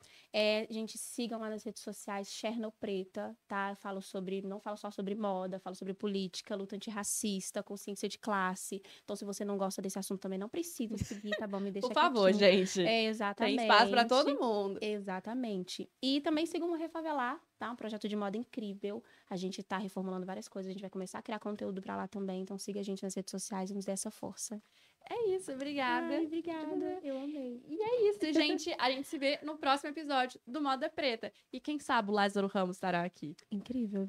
Gente, sigam lá nas redes sociais, Cherno Preta, tá? Não falo só sobre moda, falo sobre política, luta antirracista, consciência de classe. Então, se você não gosta desse assunto também, não precisa seguir, tá bom? Me deixa Por favor, quietinho. gente. Exatamente. Tem espaço pra todo mundo. Exatamente. E também sigam o Refavelar, tá? Um projeto de moda incrível. A gente tá reformulando várias coisas, a gente vai começar a criar conteúdo pra lá também. Então siga a gente nas redes sociais e nos dê essa força. É isso, obrigada. Ai, obrigada. Eu amei. E é isso, gente. A gente se vê no próximo episódio do Moda Preta. E quem sabe o Lázaro Ramos estará aqui. Incrível,